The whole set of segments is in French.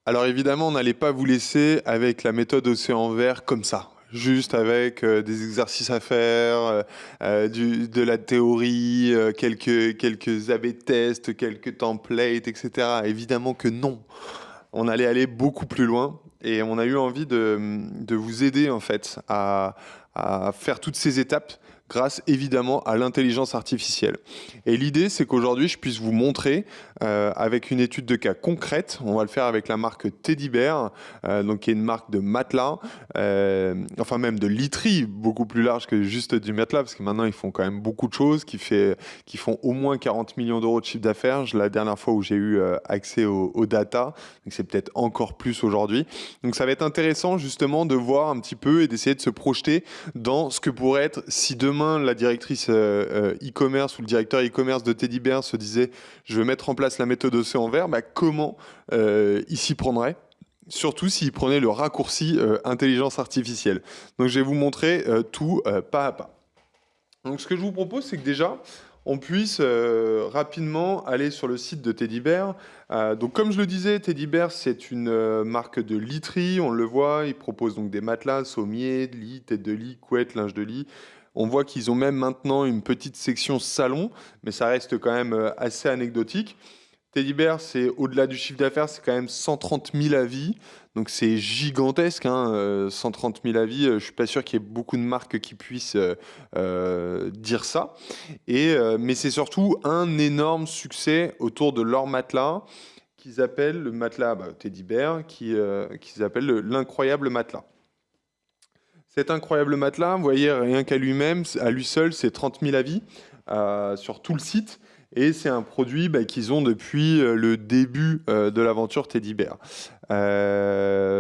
Alors évidemment, on n'allait pas vous laisser avec la méthode Océan Vert comme ça. Juste avec des exercices à faire, de la théorie, quelques A/B tests, quelques templates, etc. Évidemment que non. On allait aller beaucoup plus loin et on a eu envie de vous aider en fait à faire toutes ces étapes grâce évidemment à l'intelligence artificielle. Et l'idée, c'est qu'aujourd'hui, je puisse vous montrer avec une étude de cas concrète. On va le faire avec la marque Teddy Bear, donc qui est une marque de matelas, enfin même de literie, beaucoup plus large que juste du matelas, parce que maintenant ils font quand même beaucoup de choses, qui font au moins 40 millions d'euros de chiffre d'affaires. La dernière fois où j'ai eu accès aux data, donc c'est peut-être encore plus aujourd'hui. Donc ça va être intéressant justement de voir un petit peu et d'essayer de se projeter dans ce que pourrait être si demain la directrice e-commerce ou le directeur e-commerce de Teddy Bear se disait je veux mettre en place la méthode Océan Vert, bah, comment il s'y prendrait. Surtout s'il prenait le raccourci intelligence artificielle. Donc je vais vous montrer tout pas à pas. Donc ce que je vous propose, c'est que déjà, on puisse rapidement aller sur le site de Teddy Bear. Donc comme je le disais, Teddy Bear, c'est une marque de literie, on le voit, ils proposent donc des matelas, sommiers, lits, têtes de lit, couettes, linge de lit. On voit qu'ils ont même maintenant une petite section salon, mais ça reste quand même assez anecdotique. Teddy Bear, c'est au-delà du chiffre d'affaires, c'est quand même 130 000 avis. Donc c'est gigantesque, hein, 130 000 avis. Je suis pas sûr qu'il y ait beaucoup de marques qui puissent dire ça. Mais c'est surtout un énorme succès autour de leur matelas qu'ils appellent le matelas Teddy Bear, qu'ils appellent l'incroyable matelas. Cet incroyable matelas, vous voyez, rien qu'à lui-même, à lui seul, c'est 30 000 avis sur tout le site. Et c'est un produit qu'ils ont depuis le début de l'aventure Teddy Bear,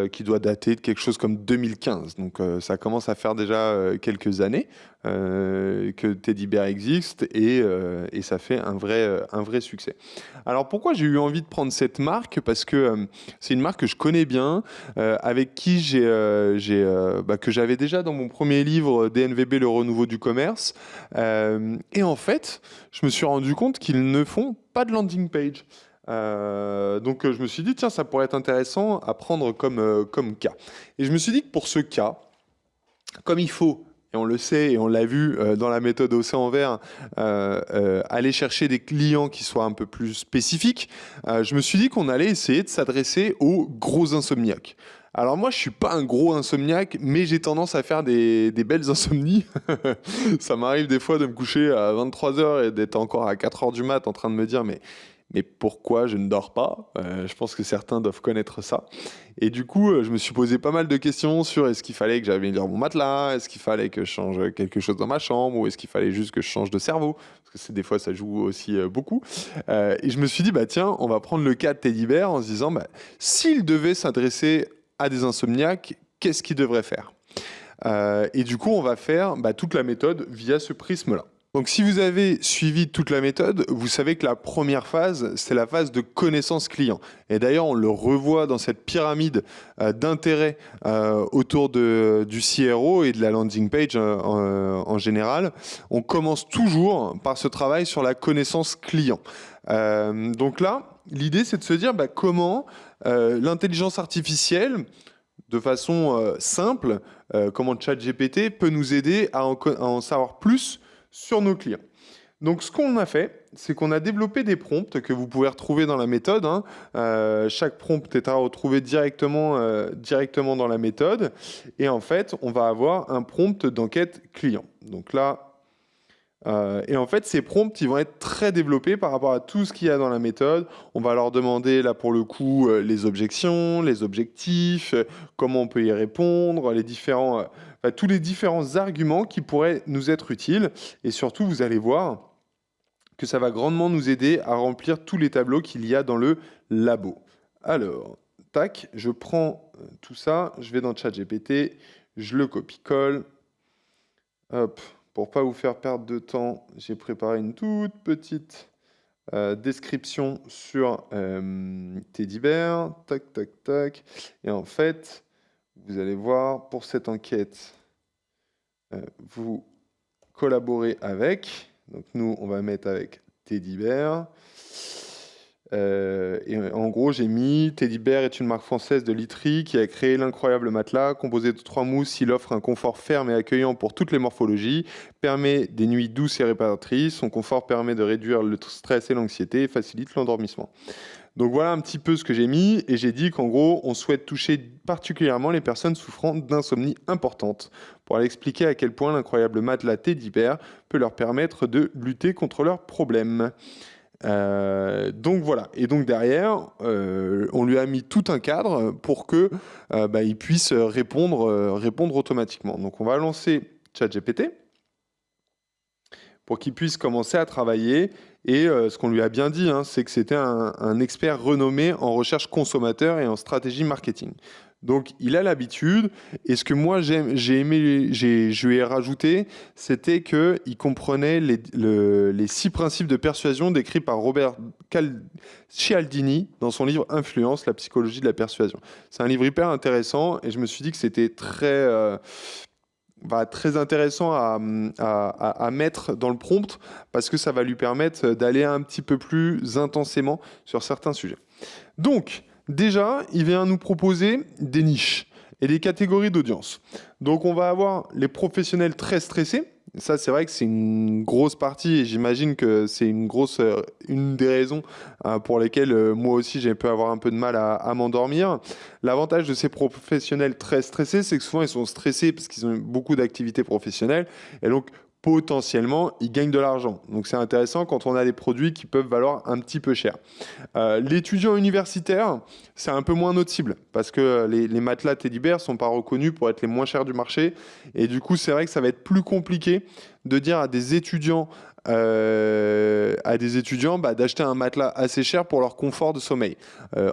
qui doit dater de quelque chose comme 2015. Donc ça commence à faire déjà quelques années que Teddy Bear existe et ça fait un vrai succès. Alors pourquoi j'ai eu envie de prendre cette marque? Parce que c'est une marque que je connais bien, avec qui que j'avais déjà dans mon premier livre DNVB, le renouveau du commerce. Et en fait, je me suis rendu compte qu'ils ne font pas de landing page. Donc je me suis dit, tiens, ça pourrait être intéressant à prendre comme cas. Et je me suis dit que pour ce cas, comme il faut, et on le sait et on l'a vu dans la méthode Océan Vert, aller chercher des clients qui soient un peu plus spécifiques, je me suis dit qu'on allait essayer de s'adresser aux gros insomniaques. Alors moi, je suis pas un gros insomniaque, mais j'ai tendance à faire des belles insomnies. Ça m'arrive des fois de me coucher à 23 heures et d'être encore à 4 heures du mat en train de me dire mais pourquoi je ne dors pas? Je pense que certains doivent connaître ça. Et du coup, je me suis posé pas mal de questions sur est-ce qu'il fallait que j'améliore mon matelas, est-ce qu'il fallait que je change quelque chose dans ma chambre, ou est-ce qu'il fallait juste que je change de cerveau, parce que des fois ça joue aussi beaucoup. Et je me suis dit, bah tiens, on va prendre le cas de Teddy Bear en se disant, bah, s'il devait s'adresser à des insomniaques, qu'est-ce qu'il devrait faire? Et du coup, on va faire toute la méthode via ce prisme-là. Donc si vous avez suivi toute la méthode, vous savez que la première phase, c'est la phase de connaissance client. Et d'ailleurs, on le revoit dans cette pyramide d'intérêt autour du CRO et de la landing page en général. On commence toujours par ce travail sur la connaissance client. Donc là, l'idée, c'est de se dire comment l'intelligence artificielle, de façon simple, comment ChatGPT peut nous aider à en savoir plus sur nos clients. Donc, ce qu'on a fait, c'est qu'on a développé des prompts que vous pouvez retrouver dans la méthode, hein. Chaque prompt est à retrouver directement dans la méthode. Et en fait, on va avoir un prompt d'enquête client. Donc là, et en fait, ces prompts, ils vont être très développés par rapport à tout ce qu'il y a dans la méthode. On va leur demander, là, pour le coup, les objections, les objectifs, comment on peut y répondre, tous les différents arguments qui pourraient nous être utiles. Et surtout, vous allez voir que ça va grandement nous aider à remplir tous les tableaux qu'il y a dans le labo. Alors, tac, je prends tout ça, je vais dans ChatGPT, je le copie-colle. Hop, pour pas vous faire perdre de temps, j'ai préparé une toute petite description sur Teddy Bear. Tac, tac, tac. Et en fait, vous allez voir, pour cette enquête, vous collaborez avec. Donc nous, on va mettre avec Teddy Bear. Et en gros, j'ai mis Teddy Bear est une marque française de literie qui a créé l'incroyable matelas. Composé de 3 mousses, il offre un confort ferme et accueillant pour toutes les morphologies, permet des nuits douces et réparatrices. Son confort permet de réduire le stress et l'anxiété et facilite l'endormissement. Donc voilà un petit peu ce que j'ai mis et j'ai dit qu'en gros, on souhaite toucher particulièrement les personnes souffrant d'insomnie importante pour aller expliquer à quel point l'incroyable matelas Teddy Bear peut leur permettre de lutter contre leurs problèmes. Donc voilà. Et donc derrière, on lui a mis tout un cadre pour que il puisse répondre automatiquement. Donc on va lancer ChatGPT pour qu'il puisse commencer à travailler. Et ce qu'on lui a bien dit, hein, c'est que c'était un expert renommé en recherche consommateur et en stratégie marketing. Donc il a l'habitude. Et ce que moi j'ai aimé, je lui ai rajouté, c'était qu'il comprenait les 6 principes de persuasion décrits par Robert Cialdini dans son livre Influence, la psychologie de la persuasion. C'est un livre hyper intéressant et je me suis dit que c'était très intéressant à mettre dans le prompt parce que ça va lui permettre d'aller un petit peu plus intensément sur certains sujets. Donc, déjà, il vient nous proposer des niches et des catégories d'audience. Donc, on va avoir les professionnels très stressés. Ça, c'est vrai que c'est une grosse partie et j'imagine que c'est une des raisons pour lesquelles moi aussi j'ai pu avoir un peu de mal à m'endormir. L'avantage de ces professionnels très stressés, c'est que souvent ils sont stressés parce qu'ils ont beaucoup d'activités professionnelles et donc potentiellement ils gagnent de l'argent. Donc c'est intéressant quand on a des produits qui peuvent valoir un petit peu cher. L'étudiant universitaire, c'est un peu moins notre cible parce que les matelas Teddy Bear sont pas reconnus pour être les moins chers du marché. Et du coup, c'est vrai que ça va être plus compliqué de dire à des étudiants d'acheter un matelas assez cher pour leur confort de sommeil.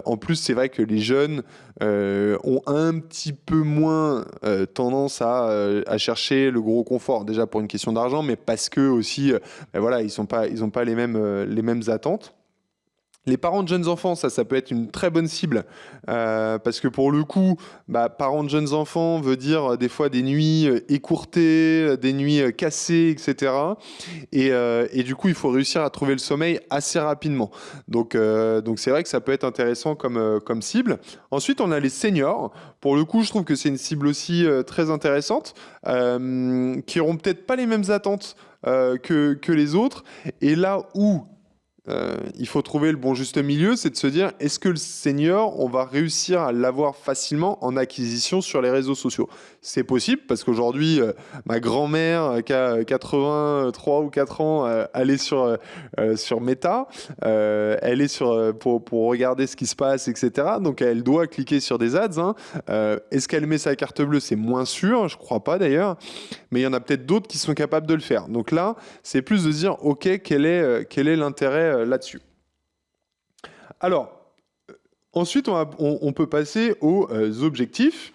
En plus, c'est vrai que les jeunes ont un petit peu moins tendance à chercher le gros confort, déjà pour une question d'argent, mais parce que aussi, voilà, ils ont pas les mêmes attentes. Les parents de jeunes enfants, ça peut être une très bonne cible parce que pour le coup, parents de jeunes enfants veut dire des fois des nuits écourtées, des nuits cassées, etc. Et du coup, il faut réussir à trouver le sommeil assez rapidement. Donc c'est vrai que ça peut être intéressant comme cible. Ensuite, on a les seniors. Pour le coup, je trouve que c'est une cible aussi très intéressante qui n'auront peut-être pas les mêmes attentes que les autres. Et là où il faut trouver le bon juste milieu, c'est de se dire, est-ce que le senior, on va réussir à l'avoir facilement en acquisition sur les réseaux sociaux? C'est possible parce qu'aujourd'hui, ma grand-mère qui a 83 ou 4 ans, elle est sur Meta, elle est pour regarder ce qui se passe, etc. Donc elle doit cliquer sur des ads, hein. Est-ce qu'elle met sa carte bleue? C'est moins sûr, je crois pas d'ailleurs, mais il y en a peut-être d'autres qui sont capables de le faire. Donc là, c'est plus de se dire, ok, quel est l'intérêt là-dessus. Alors, ensuite, on peut passer aux objectifs.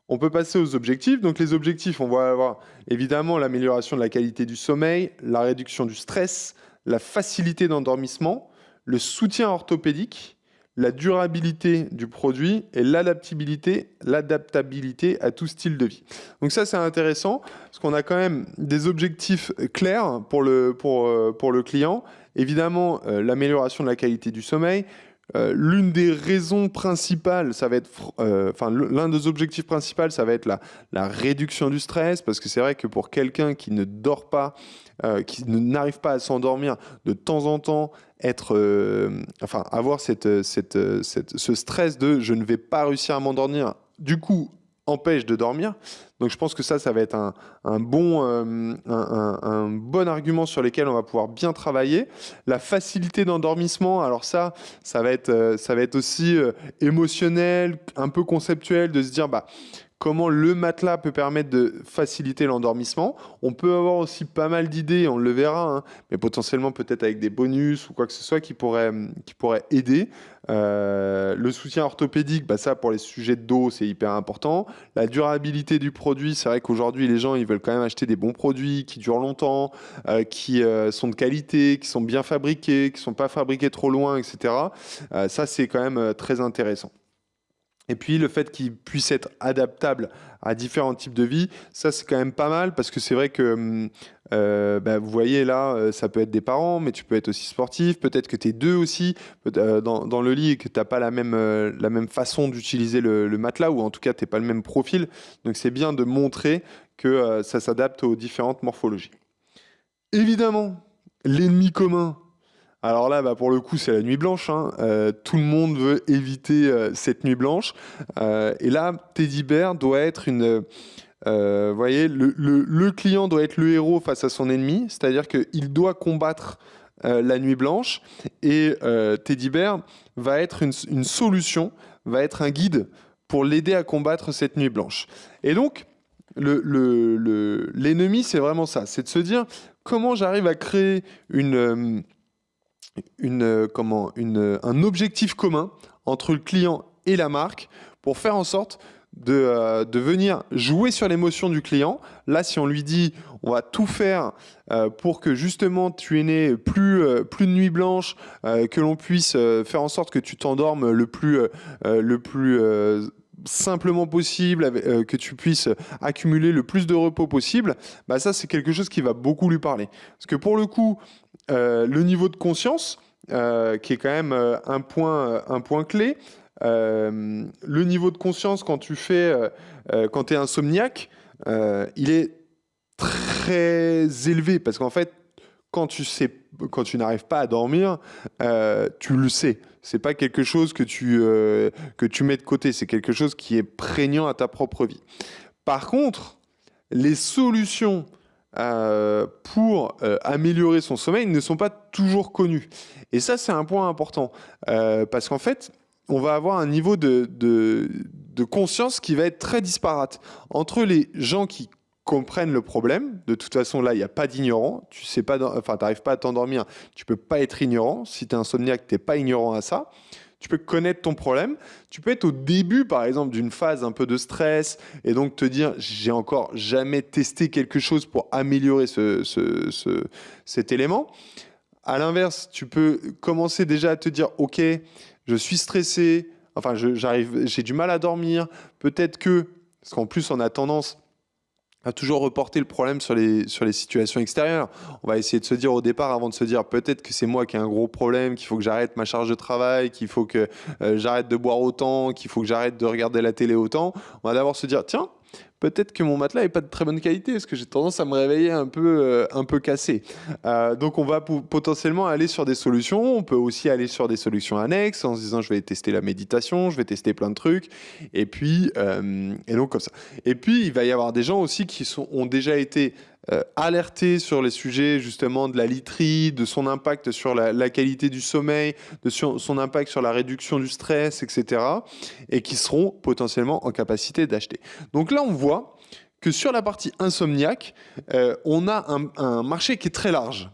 On peut passer aux objectifs. Donc les objectifs, on va avoir évidemment l'amélioration de la qualité du sommeil, la réduction du stress, la facilité d'endormissement, le soutien orthopédique, la durabilité du produit et l'adaptabilité à tout style de vie. Donc ça, c'est intéressant parce qu'on a quand même des objectifs clairs pour le client. Évidemment, l'amélioration de la qualité du sommeil. L'une des raisons principales, ça va être, l'un des objectifs principaux, ça va être la réduction du stress, parce que c'est vrai que pour quelqu'un qui ne dort pas, qui n'arrive pas à s'endormir, de temps en temps, avoir ce stress de je ne vais pas réussir à m'endormir, du coup, empêche de dormir. Donc je pense que ça va être un bon argument sur lequel on va pouvoir bien travailler. La facilité d'endormissement, alors ça va être aussi émotionnel, un peu conceptuel, de se dire comment le matelas peut permettre de faciliter l'endormissement. On peut avoir aussi pas mal d'idées, on le verra, hein, mais potentiellement peut-être avec des bonus ou quoi que ce soit qui pourrait aider. Le soutien orthopédique, ça pour les sujets de dos, c'est hyper important. La durabilité du produit, c'est vrai qu'aujourd'hui les gens ils veulent quand même acheter des bons produits qui durent longtemps, qui sont de qualité, qui sont bien fabriqués, qui sont pas fabriqués trop loin, etc. Ça c'est quand même très intéressant. Et puis le fait qu'il puisse être adaptable à différents types de vie, ça c'est quand même pas mal parce que c'est vrai que Vous voyez là, ça peut être des parents, mais tu peux être aussi sportif. Peut-être que tu es deux aussi dans le lit et que tu n'as pas la même façon d'utiliser le matelas, ou en tout cas, tu n'es pas le même profil. Donc, c'est bien de montrer que ça s'adapte aux différentes morphologies. Évidemment, l'ennemi commun. Alors là, pour le coup, c'est la nuit blanche, hein. Tout le monde veut éviter cette nuit blanche. Et là, Teddy Bear doit être vous voyez, le client doit être le héros face à son ennemi, c'est-à-dire qu'il doit combattre la nuit blanche, et Teddy Bear va être une solution, va être un guide pour l'aider à combattre cette nuit blanche. Et donc, l'ennemi, c'est vraiment ça, c'est de se dire comment j'arrive à créer un objectif commun entre le client et la marque pour faire en sorte de venir jouer sur l'émotion du client. Là, si on lui dit on va tout faire pour que justement tu n'aies plus de nuit blanche, que l'on puisse faire en sorte que tu t'endormes le plus simplement possible, que tu puisses accumuler le plus de repos possible, ça c'est quelque chose qui va beaucoup lui parler. Parce que pour le coup, le niveau de conscience, qui est quand même un point clé, le niveau de conscience quand tu es insomniaque, il est très élevé, parce qu'en fait, quand tu n'arrives pas à dormir, tu le sais. C'est pas quelque chose que tu mets de côté, c'est quelque chose qui est prégnant à ta propre vie. Par contre, les solutions pour améliorer son sommeil ne sont pas toujours connues. Et ça, c'est un point important, parce qu'en fait, on va avoir un niveau de conscience qui va être très disparate entre les gens qui comprennent le problème. De toute façon, là, il n'y a pas d'ignorant. Tu sais pas, t'arrives pas à t'endormir. Tu peux pas être ignorant. Si tu es insomniaque, tu n'es pas ignorant à ça. Tu peux connaître ton problème. Tu peux être au début, par exemple, d'une phase un peu de stress et donc te dire, j'ai encore jamais testé quelque chose pour améliorer cet élément. À l'inverse, tu peux commencer déjà à te dire, OK, je suis stressé, j'ai du mal à dormir. Peut-être parce qu'en plus, on a tendance à toujours reporter le problème sur les situations extérieures. On va essayer de se dire au départ, avant de se dire peut-être que c'est moi qui ai un gros problème, qu'il faut que j'arrête ma charge de travail, qu'il faut que j'arrête de boire autant, qu'il faut que j'arrête de regarder la télé autant. On va d'abord se dire, tiens, peut-être que mon matelas n'est pas de très bonne qualité, parce que j'ai tendance à me réveiller un peu cassé. Donc on va potentiellement aller sur des solutions. On peut aussi aller sur des solutions annexes en se disant je vais tester la méditation, je vais tester plein de trucs. Et donc comme ça. Et puis il va y avoir des gens aussi qui ont déjà été alertés sur les sujets justement de la literie, de son impact sur la qualité du sommeil, son impact sur la réduction du stress, etc. Et qui seront potentiellement en capacité d'acheter. Donc là, on voit que sur la partie insomniaque, on a un marché qui est très large.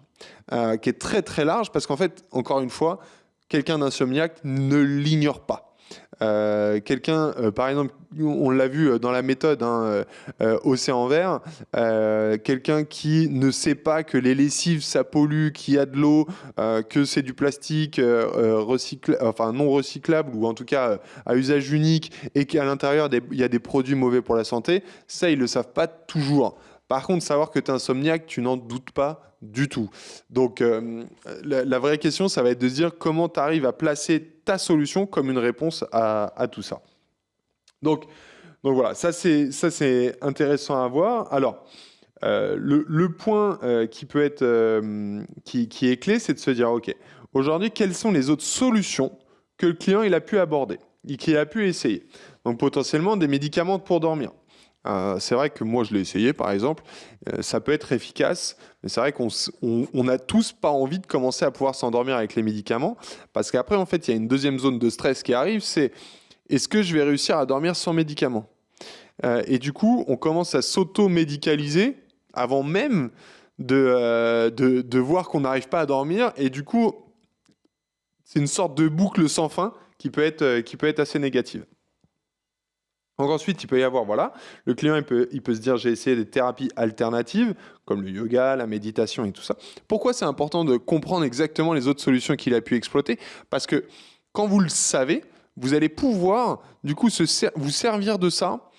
Qui est très très large parce qu'en fait, encore une fois, quelqu'un d'insomniaque ne l'ignore pas. Par exemple, on l'a vu dans la méthode Océan Vert, quelqu'un qui ne sait pas que les lessives ça pollue, qu'il y a de l'eau, que c'est du plastique non recyclable ou en tout cas à usage unique et qu'à l'intérieur il y a des produits mauvais pour la santé, ça ils le savent pas toujours. Par contre, savoir que tu es insomniaque, tu n'en doutes pas du tout. Donc, la vraie question, ça va être de se dire comment tu arrives à placer ta solution comme une réponse à tout ça. Donc voilà, ça c'est intéressant à voir. Alors, le point qui peut être qui est clé, c'est de se dire, OK, aujourd'hui, quelles sont les autres solutions que le client il a pu aborder et qu'il a pu essayer? Donc, potentiellement, des médicaments pour dormir. C'est vrai que moi je l'ai essayé par exemple, ça peut être efficace, mais c'est vrai qu'on n'a tous pas envie de commencer à pouvoir s'endormir avec les médicaments, parce qu'après en fait il y a une deuxième zone de stress qui arrive, c'est est-ce que je vais réussir à dormir sans médicaments? Et du coup on commence à s'auto-médicaliser avant même de voir qu'on n'arrive pas à dormir, et du coup c'est une sorte de boucle sans fin qui peut être assez négative. Donc ensuite, il peut y avoir, le client il peut se dire j'ai essayé des thérapies alternatives comme le yoga, la méditation et tout ça. Pourquoi c'est important de comprendre exactement les autres solutions qu'il a pu exploiter? Parce que quand vous le savez, vous allez pouvoir du coup vous servir de ça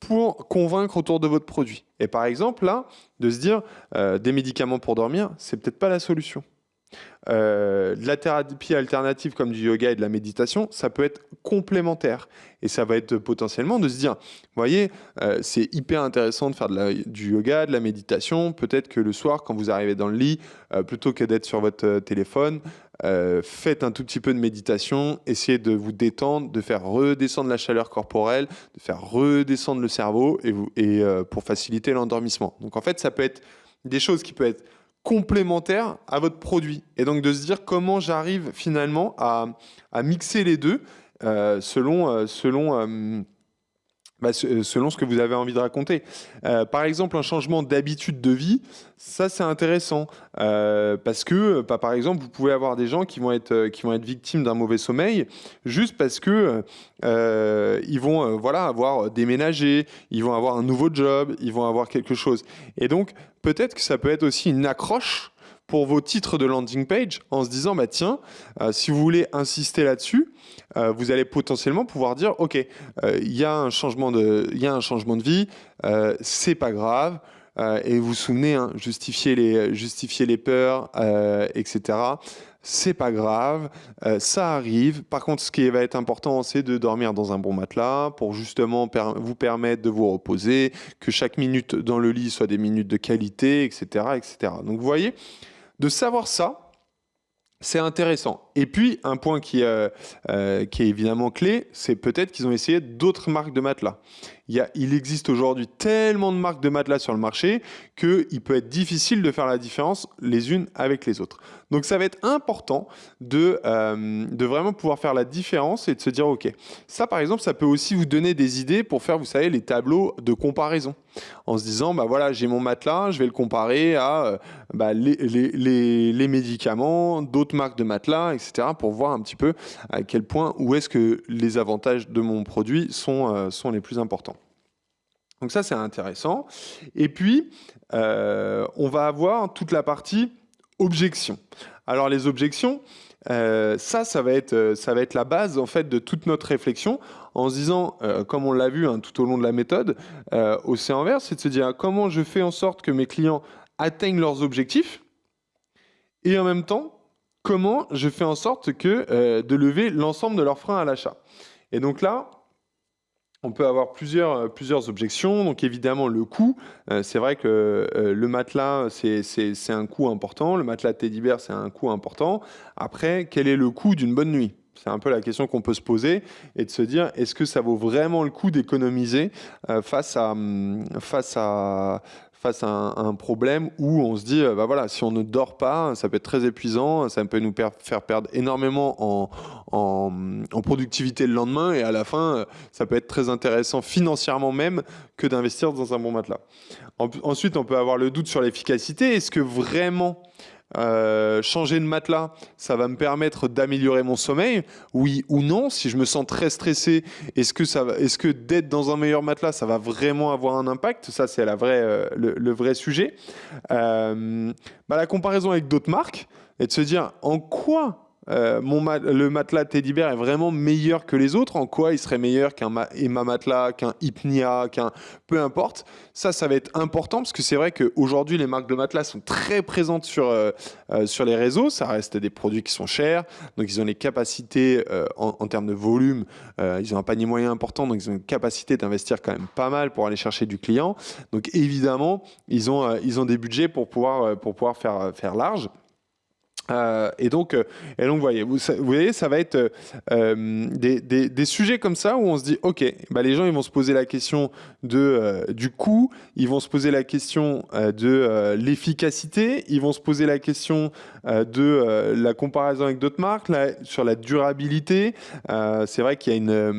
pour convaincre autour de votre produit. Et par exemple, là, de se dire, des médicaments pour dormir, c'est peut-être pas la solution. De la thérapie alternative comme du yoga et de la méditation, ça peut être complémentaire. Et ça va être potentiellement de se dire, vous voyez, c'est hyper intéressant de faire du yoga, de la méditation. Peut-être que le soir, quand vous arrivez dans le lit, plutôt que d'être sur votre téléphone, faites un tout petit peu de méditation, essayez de vous détendre, de faire redescendre la chaleur corporelle, de faire redescendre le cerveau pour faciliter l'endormissement. Donc en fait, ça peut être des choses qui peuvent être complémentaires à votre produit. Et donc de se dire comment j'arrive finalement à mixer les deux selon ce que vous avez envie de raconter. Par exemple, un changement d'habitude de vie, ça c'est intéressant parce que, par exemple, vous pouvez avoir des gens qui vont être victimes d'un mauvais sommeil juste parce que ils vont avoir déménagé, ils vont avoir un nouveau job, ils vont avoir quelque chose. Et donc, peut-être que ça peut être aussi une accroche pour vos titres de landing page en se disant, bah tiens, si vous voulez insister là-dessus, vous allez potentiellement pouvoir dire, OK, il y a un changement de vie, c'est pas grave, et vous vous souvenez, hein, justifier les peurs, etc. C'est pas grave, ça arrive. Par contre, ce qui va être important, c'est de dormir dans un bon matelas pour justement vous permettre de vous reposer, que chaque minute dans le lit soit des minutes de qualité, etc., etc. Donc, vous voyez, de savoir ça, c'est intéressant. Et puis, un point qui est évidemment clé, c'est peut-être qu'ils ont essayé d'autres marques de matelas. Il existe aujourd'hui tellement de marques de matelas sur le marché qu'il peut être difficile de faire la différence les unes avec les autres. Donc, ça va être important de vraiment pouvoir faire la différence et de se dire, OK, ça, par exemple, ça peut aussi vous donner des idées pour faire, vous savez, les tableaux de comparaison. En se disant, bah voilà, j'ai mon matelas, je vais le comparer à les médicaments, d'autres marques de matelas, etc. pour voir un petit peu à quel point, où est-ce que les avantages de mon produit sont les plus importants. Donc ça, c'est intéressant. Et puis, on va avoir toute la partie objections. Alors les objections, ça va être la base en fait de toute notre réflexion en se disant, comme on l'a vu hein, tout au long de la méthode, au C envers, c'est de se dire comment je fais en sorte que mes clients atteignent leurs objectifs et en même temps, comment je fais en sorte de lever l'ensemble de leurs freins à l'achat. Et donc là, on peut avoir plusieurs objections. Donc évidemment, le coût. C'est vrai que le matelas, c'est un coût important. Le matelas Teddy Bear, c'est un coût important. Après, quel est le coût d'une bonne nuit ? C'est un peu la question qu'on peut se poser et de se dire, est-ce que ça vaut vraiment le coup d'économiser face à un problème où on se dit, bah voilà, si on ne dort pas, ça peut être très épuisant, ça peut nous faire perdre énormément en productivité le lendemain et à la fin, ça peut être très intéressant financièrement même que d'investir dans un bon matelas. Ensuite, on peut avoir le doute sur l'efficacité. Est-ce que vraiment changer de matelas, ça va me permettre d'améliorer mon sommeil, oui ou non? Si je me sens très stressé, est-ce que d'être dans un meilleur matelas, ça va vraiment avoir un impact? Ça, c'est le vrai sujet. La comparaison avec d'autres marques et de se dire en quoi le matelas Teddy Bear est vraiment meilleur que les autres, en quoi il serait meilleur qu'un Emma Matelas, qu'un Hypnia, peu importe. Ça va être important parce que c'est vrai qu'aujourd'hui, les marques de matelas sont très présentes sur les réseaux. Ça reste des produits qui sont chers, donc ils ont les capacités en termes de volume. Ils ont un panier moyen important, donc ils ont une capacité d'investir quand même pas mal pour aller chercher du client. Donc évidemment, ils ont des budgets pour pouvoir faire large. Et donc, vous voyez, ça va être des sujets comme ça où on se dit, ok, les gens ils vont se poser la question du coût, ils vont se poser la question de l'efficacité, ils vont se poser la question de la comparaison avec d'autres marques, sur la durabilité. C'est vrai qu'il y a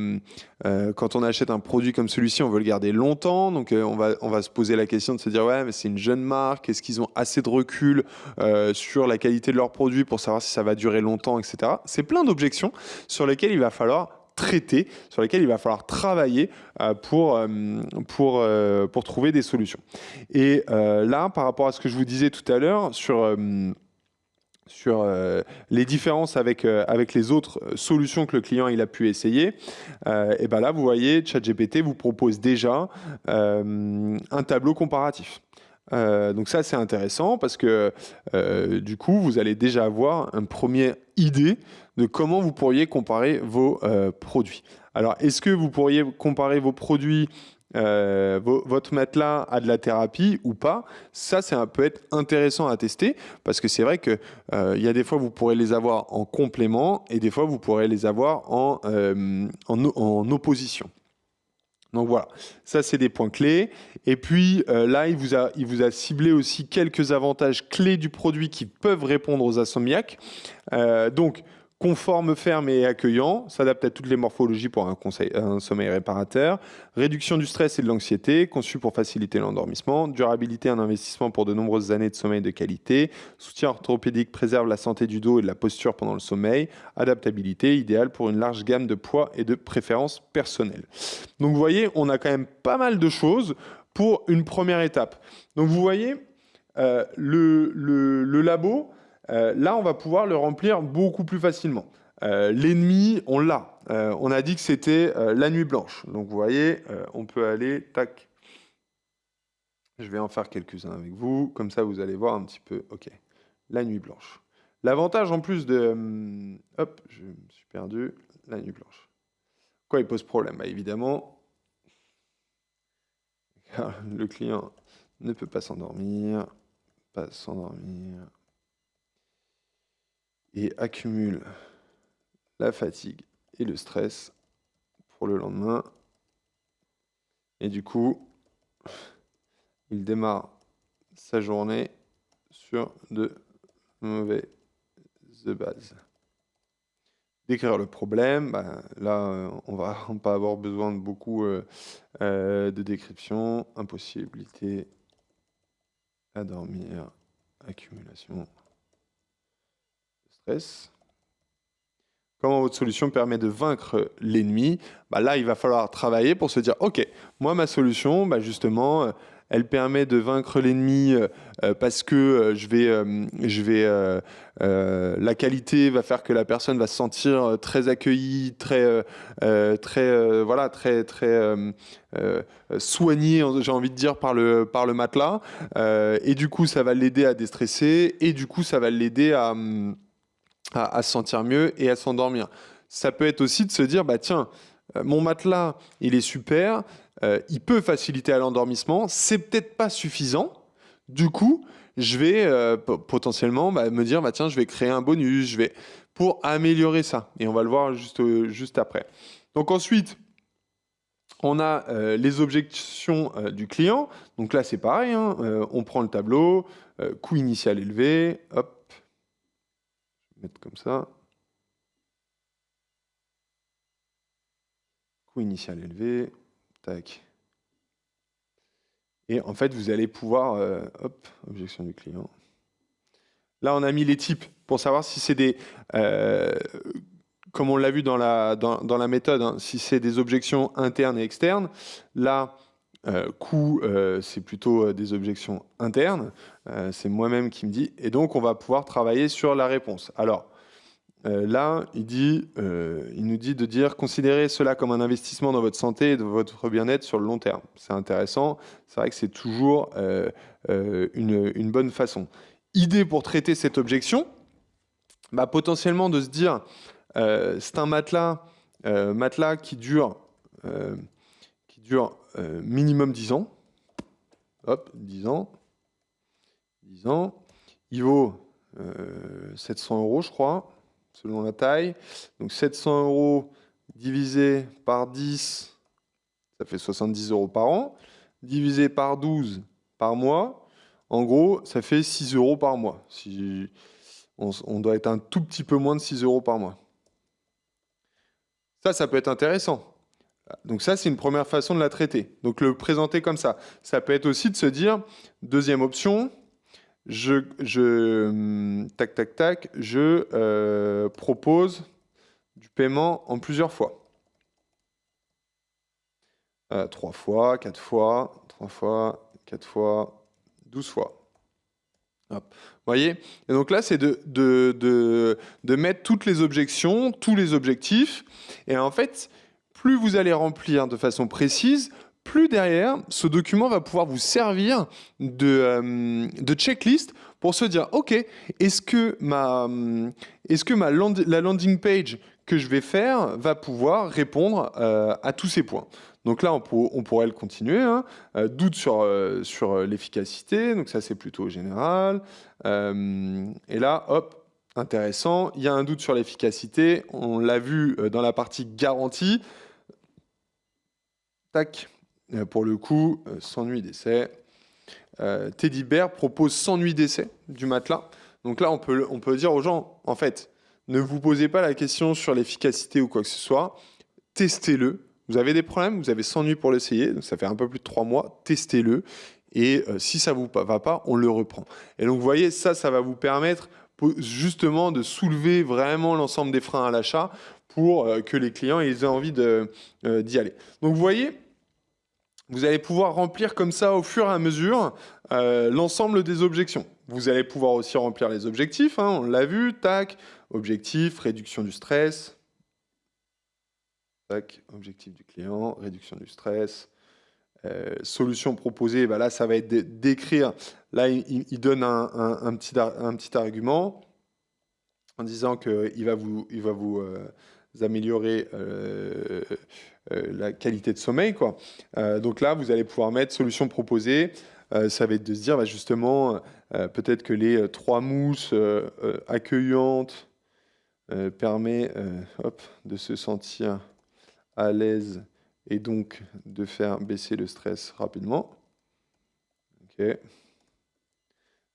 quand on achète un produit comme celui-ci, on veut le garder longtemps, donc on va se poser la question de se dire, ouais, mais c'est une jeune marque, est-ce qu'ils ont assez de recul sur la qualité de leur produit pour savoir si ça va durer longtemps, etc. C'est plein d'objections sur lesquelles il va falloir traiter, sur lesquelles il va falloir travailler pour trouver des solutions. Et là, par rapport à ce que je vous disais tout à l'heure sur les différences avec les autres solutions que le client il a pu essayer, et ben là, vous voyez, ChatGPT vous propose déjà un tableau comparatif. Donc ça, c'est intéressant parce que du coup, vous allez déjà avoir une première idée de comment vous pourriez comparer vos produits. Alors, est-ce que vous pourriez comparer vos produits, votre matelas à de la thérapie ou pas? Ça peut être intéressant à tester parce que c'est vrai que il y a des fois, vous pourrez les avoir en complément et des fois, vous pourrez les avoir en opposition. Donc voilà, ça c'est des points clés. Et puis là, il vous a ciblé aussi quelques avantages clés du produit qui peuvent répondre aux insomniaques. Donc, conforme, ferme et accueillant, s'adapte à toutes les morphologies pour un sommeil réparateur, réduction du stress et de l'anxiété, conçu pour faciliter l'endormissement, durabilité, un investissement pour de nombreuses années de sommeil de qualité, soutien orthopédique préserve la santé du dos et de la posture pendant le sommeil, adaptabilité, idéal pour une large gamme de poids et de préférences personnelles. Donc vous voyez, on a quand même pas mal de choses pour une première étape. Donc vous voyez, le labo, là, on va pouvoir le remplir beaucoup plus facilement. L'ennemi, on l'a. On a dit que c'était la nuit blanche. Donc vous voyez, on peut aller, tac. Je vais en faire quelques-uns avec vous. Comme ça, vous allez voir un petit peu. OK, la nuit blanche. L'avantage en plus de... hop, je me suis perdu. La nuit blanche. Quoi, il pose problème? Bah, évidemment, le client ne peut pas s'endormir. Pas s'endormir. Et accumule la fatigue et le stress pour le lendemain. Et du coup, il démarre sa journée sur de mauvaises bases. Décrire le problème, bah, là, on va pas avoir besoin de beaucoup de description. Impossibilité à dormir, accumulation de stress. Comment votre solution permet de vaincre l'ennemi? Bah là, il va falloir travailler pour se dire, OK, moi, ma solution, bah justement, elle permet de vaincre l'ennemi parce que la qualité va faire que la personne va se sentir très accueillie, voilà, soignée, j'ai envie de dire, par le matelas. Et du coup, ça va l'aider à déstresser et du coup, ça va l'aider à se sentir mieux et à s'endormir. Ça peut être aussi de se dire, bah tiens, mon matelas, il est super, il peut faciliter à l'endormissement, c'est peut-être pas suffisant. Du coup, je vais potentiellement me dire, bah tiens, je vais créer un bonus, pour améliorer ça. Et on va le voir juste après. Donc ensuite, on a les objections du client. Donc là, c'est pareil, hein, on prend le tableau, coût initial élevé, hop, mettre comme ça. Coût initial élevé, tac. Et en fait, vous allez pouvoir, hop, objection du client. Là, on a mis les types pour savoir si c'est des, comme on l'a vu dans la méthode, hein, si c'est des objections internes et externes. Là, coût, c'est plutôt des objections internes. C'est moi-même qui me dit. Et donc, on va pouvoir travailler sur la réponse. Alors, là, il nous dit de dire considérez cela comme un investissement dans votre santé et dans votre bien-être sur le long terme. C'est intéressant. C'est vrai que c'est toujours une bonne façon. Idée pour traiter cette objection, bah, potentiellement de se dire c'est un matelas qui dure minimum 10 ans. Hop, 10 ans. 10 ans. Il vaut 700 €, je crois, selon la taille. Donc 700 € divisé par 10, ça fait 70 € par an. Divisé par 12 par mois, en gros, ça fait 6 € par mois. On doit être un tout petit peu moins de 6 € par mois. Ça peut être intéressant. Donc ça, c'est une première façon de la traiter. Donc le présenter comme ça. Ça peut être aussi de se dire, deuxième option, tac, tac, tac, je propose du paiement en plusieurs fois. 3 fois, 4 fois, 3 fois, 4 fois, 12 fois. Hop. Vous voyez? Et donc là, c'est de mettre toutes les objections, tous les objectifs. Et en fait, plus vous allez remplir de façon précise, plus derrière, ce document va pouvoir vous servir de checklist pour se dire, OK, la landing page que je vais faire va pouvoir répondre à tous ces points. Donc là, on pourrait le continuer. Hein. Doute sur l'efficacité, donc ça c'est plutôt général. Et là, hop, intéressant, il y a un doute sur l'efficacité. On l'a vu dans la partie garantie. Tac, pour le coup, 100 nuits d'essai. Teddy Bear propose 100 nuits d'essai du matelas. Donc là, on peut dire aux gens, en fait, ne vous posez pas la question sur l'efficacité ou quoi que ce soit. Testez-le. Vous avez des problèmes, vous avez 100 nuits pour l'essayer, donc ça fait un peu plus de 3 mois, testez-le. Et si ça ne vous va pas, on le reprend. Et donc vous voyez, ça va vous permettre justement de soulever vraiment l'ensemble des freins à l'achat pour que les clients aient envie d'y aller. Donc vous voyez, vous allez pouvoir remplir comme ça au fur et à mesure l'ensemble des objections. Vous allez pouvoir aussi remplir les objectifs, hein, on l'a vu, tac, objectif, réduction du stress. Tac, objectif du client, réduction du stress. Solution proposée, bah là, ça va être d'écrire. Là, il donne un petit argument en disant qu'il va vous améliorer la qualité de sommeil, quoi. Donc là, vous allez pouvoir mettre solution proposée. Ça va être de se dire, bah, justement, peut-être que les 3 mousses accueillantes permet de se sentir à l'aise et donc de faire baisser le stress rapidement. Ok.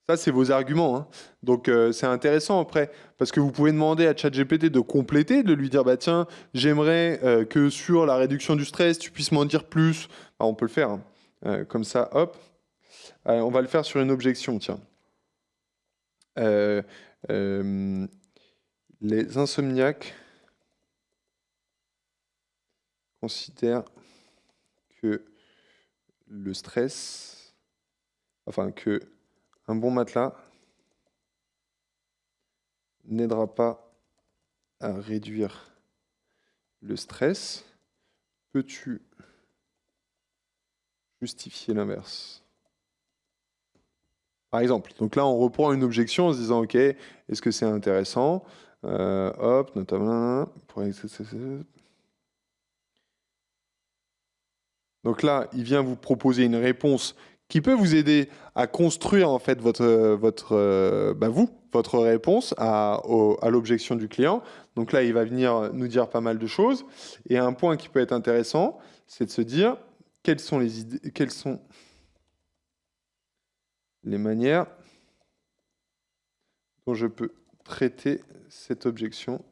Ça, c'est vos arguments. Hein. Donc, c'est intéressant après, parce que vous pouvez demander à ChatGPT de compléter, de lui dire, bah tiens, j'aimerais que sur la réduction du stress, tu puisses m'en dire plus. Ah, on peut le faire. Hein. Comme ça, hop. On va le faire sur une objection, tiens. Les insomniaques considère que le stress, enfin que un bon matelas n'aidera pas à réduire le stress. Peux-tu justifier l'inverse? Par exemple, donc là on reprend une objection en se disant ok, est-ce que c'est intéressant? Hop, notamment pour donc là, il vient vous proposer une réponse qui peut vous aider à construire en fait votre réponse à l'objection du client. Donc là, il va venir nous dire pas mal de choses. Et un point qui peut être intéressant, c'est de se dire quelles sont les manières dont je peux traiter cette objection.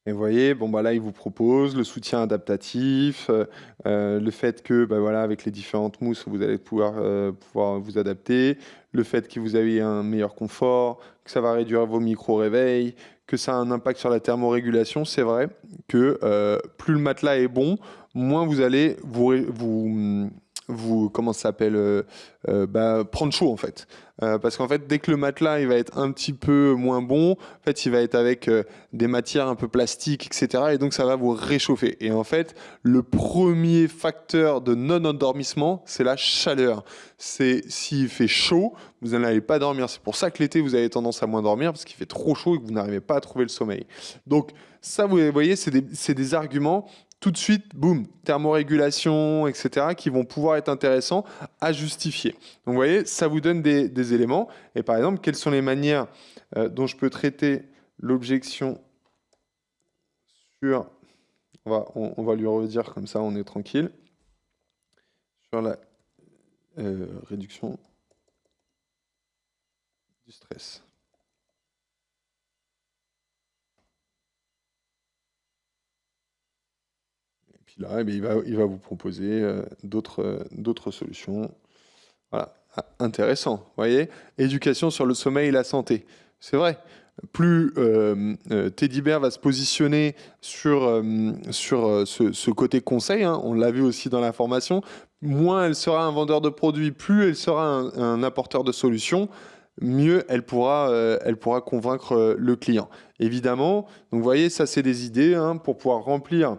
Et vous voyez, bon, bah là, il vous propose le soutien adaptatif, le fait que, bah voilà, avec les différentes mousses, vous allez pouvoir vous adapter, le fait que vous avez un meilleur confort, que ça va réduire vos micro-réveils, que ça a un impact sur la thermorégulation. C'est vrai que plus le matelas est bon, moins vous allez comment ça s'appelle, prendre chaud en fait. Parce qu'en fait, dès que le matelas il va être un petit peu moins bon, en fait, il va être avec des matières un peu plastiques, etc. Et donc, ça va vous réchauffer. Et en fait, le premier facteur de non-endormissement, c'est la chaleur. C'est s'il fait chaud, vous n'allez pas dormir. C'est pour ça que l'été, vous avez tendance à moins dormir, parce qu'il fait trop chaud et que vous n'arrivez pas à trouver le sommeil. Donc, ça, vous voyez, c'est des arguments tout de suite, boum, thermorégulation, etc., qui vont pouvoir être intéressants à justifier. Donc, vous voyez, ça vous donne des éléments. Et par exemple, quelles sont les manières dont je peux traiter l'objection sur... On va lui redire comme ça, on est tranquille. Sur la réduction du stress. Puis là, il va vous proposer d'autres solutions. Voilà, intéressant. Vous voyez, éducation sur le sommeil et la santé. C'est vrai. Plus Teddy Bear va se positionner sur ce côté conseil, hein, on l'a vu aussi dans la formation, moins elle sera un vendeur de produits, plus elle sera un apporteur de solutions, mieux elle pourra convaincre le client. Évidemment, donc vous voyez, ça c'est des idées hein, pour pouvoir remplir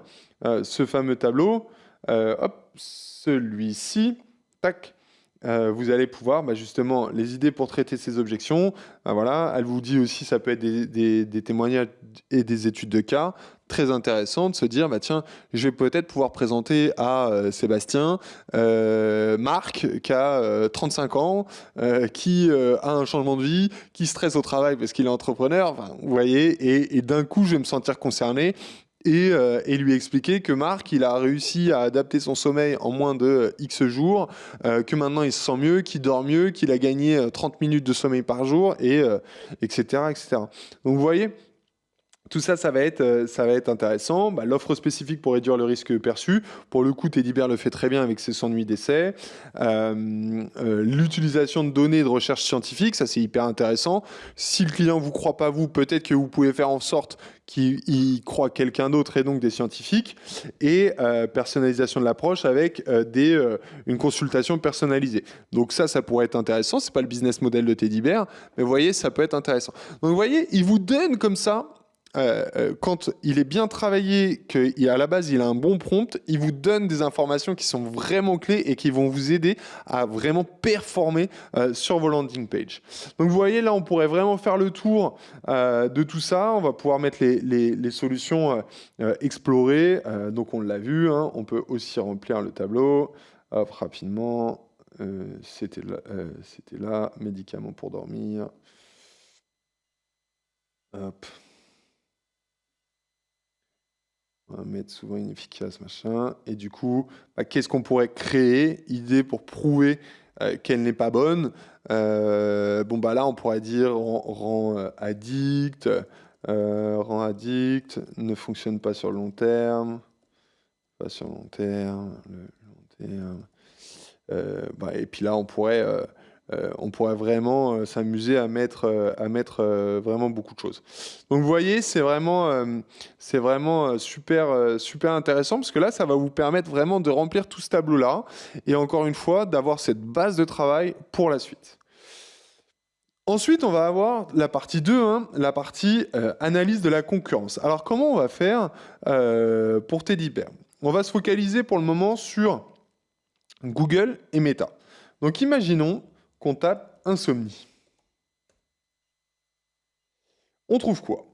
ce fameux tableau. Hop, celui-ci, tac. Vous allez pouvoir justement les idées pour traiter ces objections. Voilà, elle vous dit aussi ça peut être des témoignages et des études de cas très intéressantes, de se dire tiens, je vais peut-être pouvoir présenter à Sébastien Marc qui a 35 ans, qui a un changement de vie, qui stresse au travail parce qu'il est entrepreneur. Enfin, vous voyez, et d'un coup je vais me sentir concerné. Et lui expliquer que Marc, il a réussi à adapter son sommeil en moins de X jours, que maintenant il se sent mieux, qu'il dort mieux, qu'il a gagné 30 minutes de sommeil par jour, etc., etc. Donc vous voyez, tout ça, ça va être intéressant. L'offre spécifique pour réduire le risque perçu. Pour le coup, Teddybear le fait très bien avec ses 100 nuits d'essai. L'utilisation de données de recherche scientifique, ça c'est hyper intéressant. Si le client vous croit pas vous, peut-être que vous pouvez faire en sorte qu'il croit quelqu'un d'autre et donc des scientifiques. Et personnalisation de l'approche avec une consultation personnalisée. Donc ça pourrait être intéressant. C'est pas le business model de Teddybear, mais vous voyez, ça peut être intéressant. Donc vous voyez, il vous donne comme ça. Quand il est bien travaillé, qu'à la base il a un bon prompt, il vous donne des informations qui sont vraiment clés et qui vont vous aider à vraiment performer sur vos landing pages. Donc vous voyez là on pourrait vraiment faire le tour de tout ça, on va pouvoir mettre les solutions explorées, donc on l'a vu, hein, on peut aussi remplir le tableau. Hop, rapidement, c'était là, médicaments pour dormir. Hop. On va mettre souvent inefficace, machin. Et du coup, qu'est-ce qu'on pourrait créer? Idée pour prouver qu'elle n'est pas bonne. Là, on pourrait dire rend addict, ne fonctionne pas sur le long terme. Pas sur le long terme. Et puis là, on pourrait vraiment s'amuser à mettre vraiment beaucoup de choses. Donc vous voyez, c'est vraiment super, super intéressant parce que là, ça va vous permettre vraiment de remplir tout ce tableau-là et encore une fois, d'avoir cette base de travail pour la suite. Ensuite, on va avoir la partie 2, hein, la partie analyse de la concurrence. Alors, comment on va faire pour Teddybear? On va se focaliser pour le moment sur Google et Meta. Donc, imaginons qu'on tape insomnie. On trouve quoi?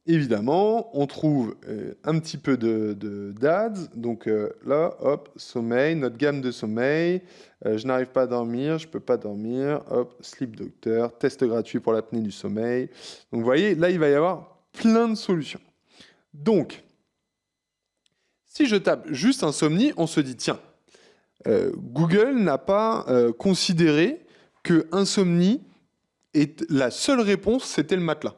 Évidemment, on trouve un petit peu d'ads. Donc là, hop, sommeil, notre gamme de sommeil. Je n'arrive pas à dormir, je ne peux pas dormir. Hop, Sleep Doctor, test gratuit pour l'apnée du sommeil. Donc vous voyez, là, il va y avoir plein de solutions. Donc, si je tape juste insomnie, on se dit, tiens, Google n'a pas considéré que insomnie est la seule réponse, c'était le matelas.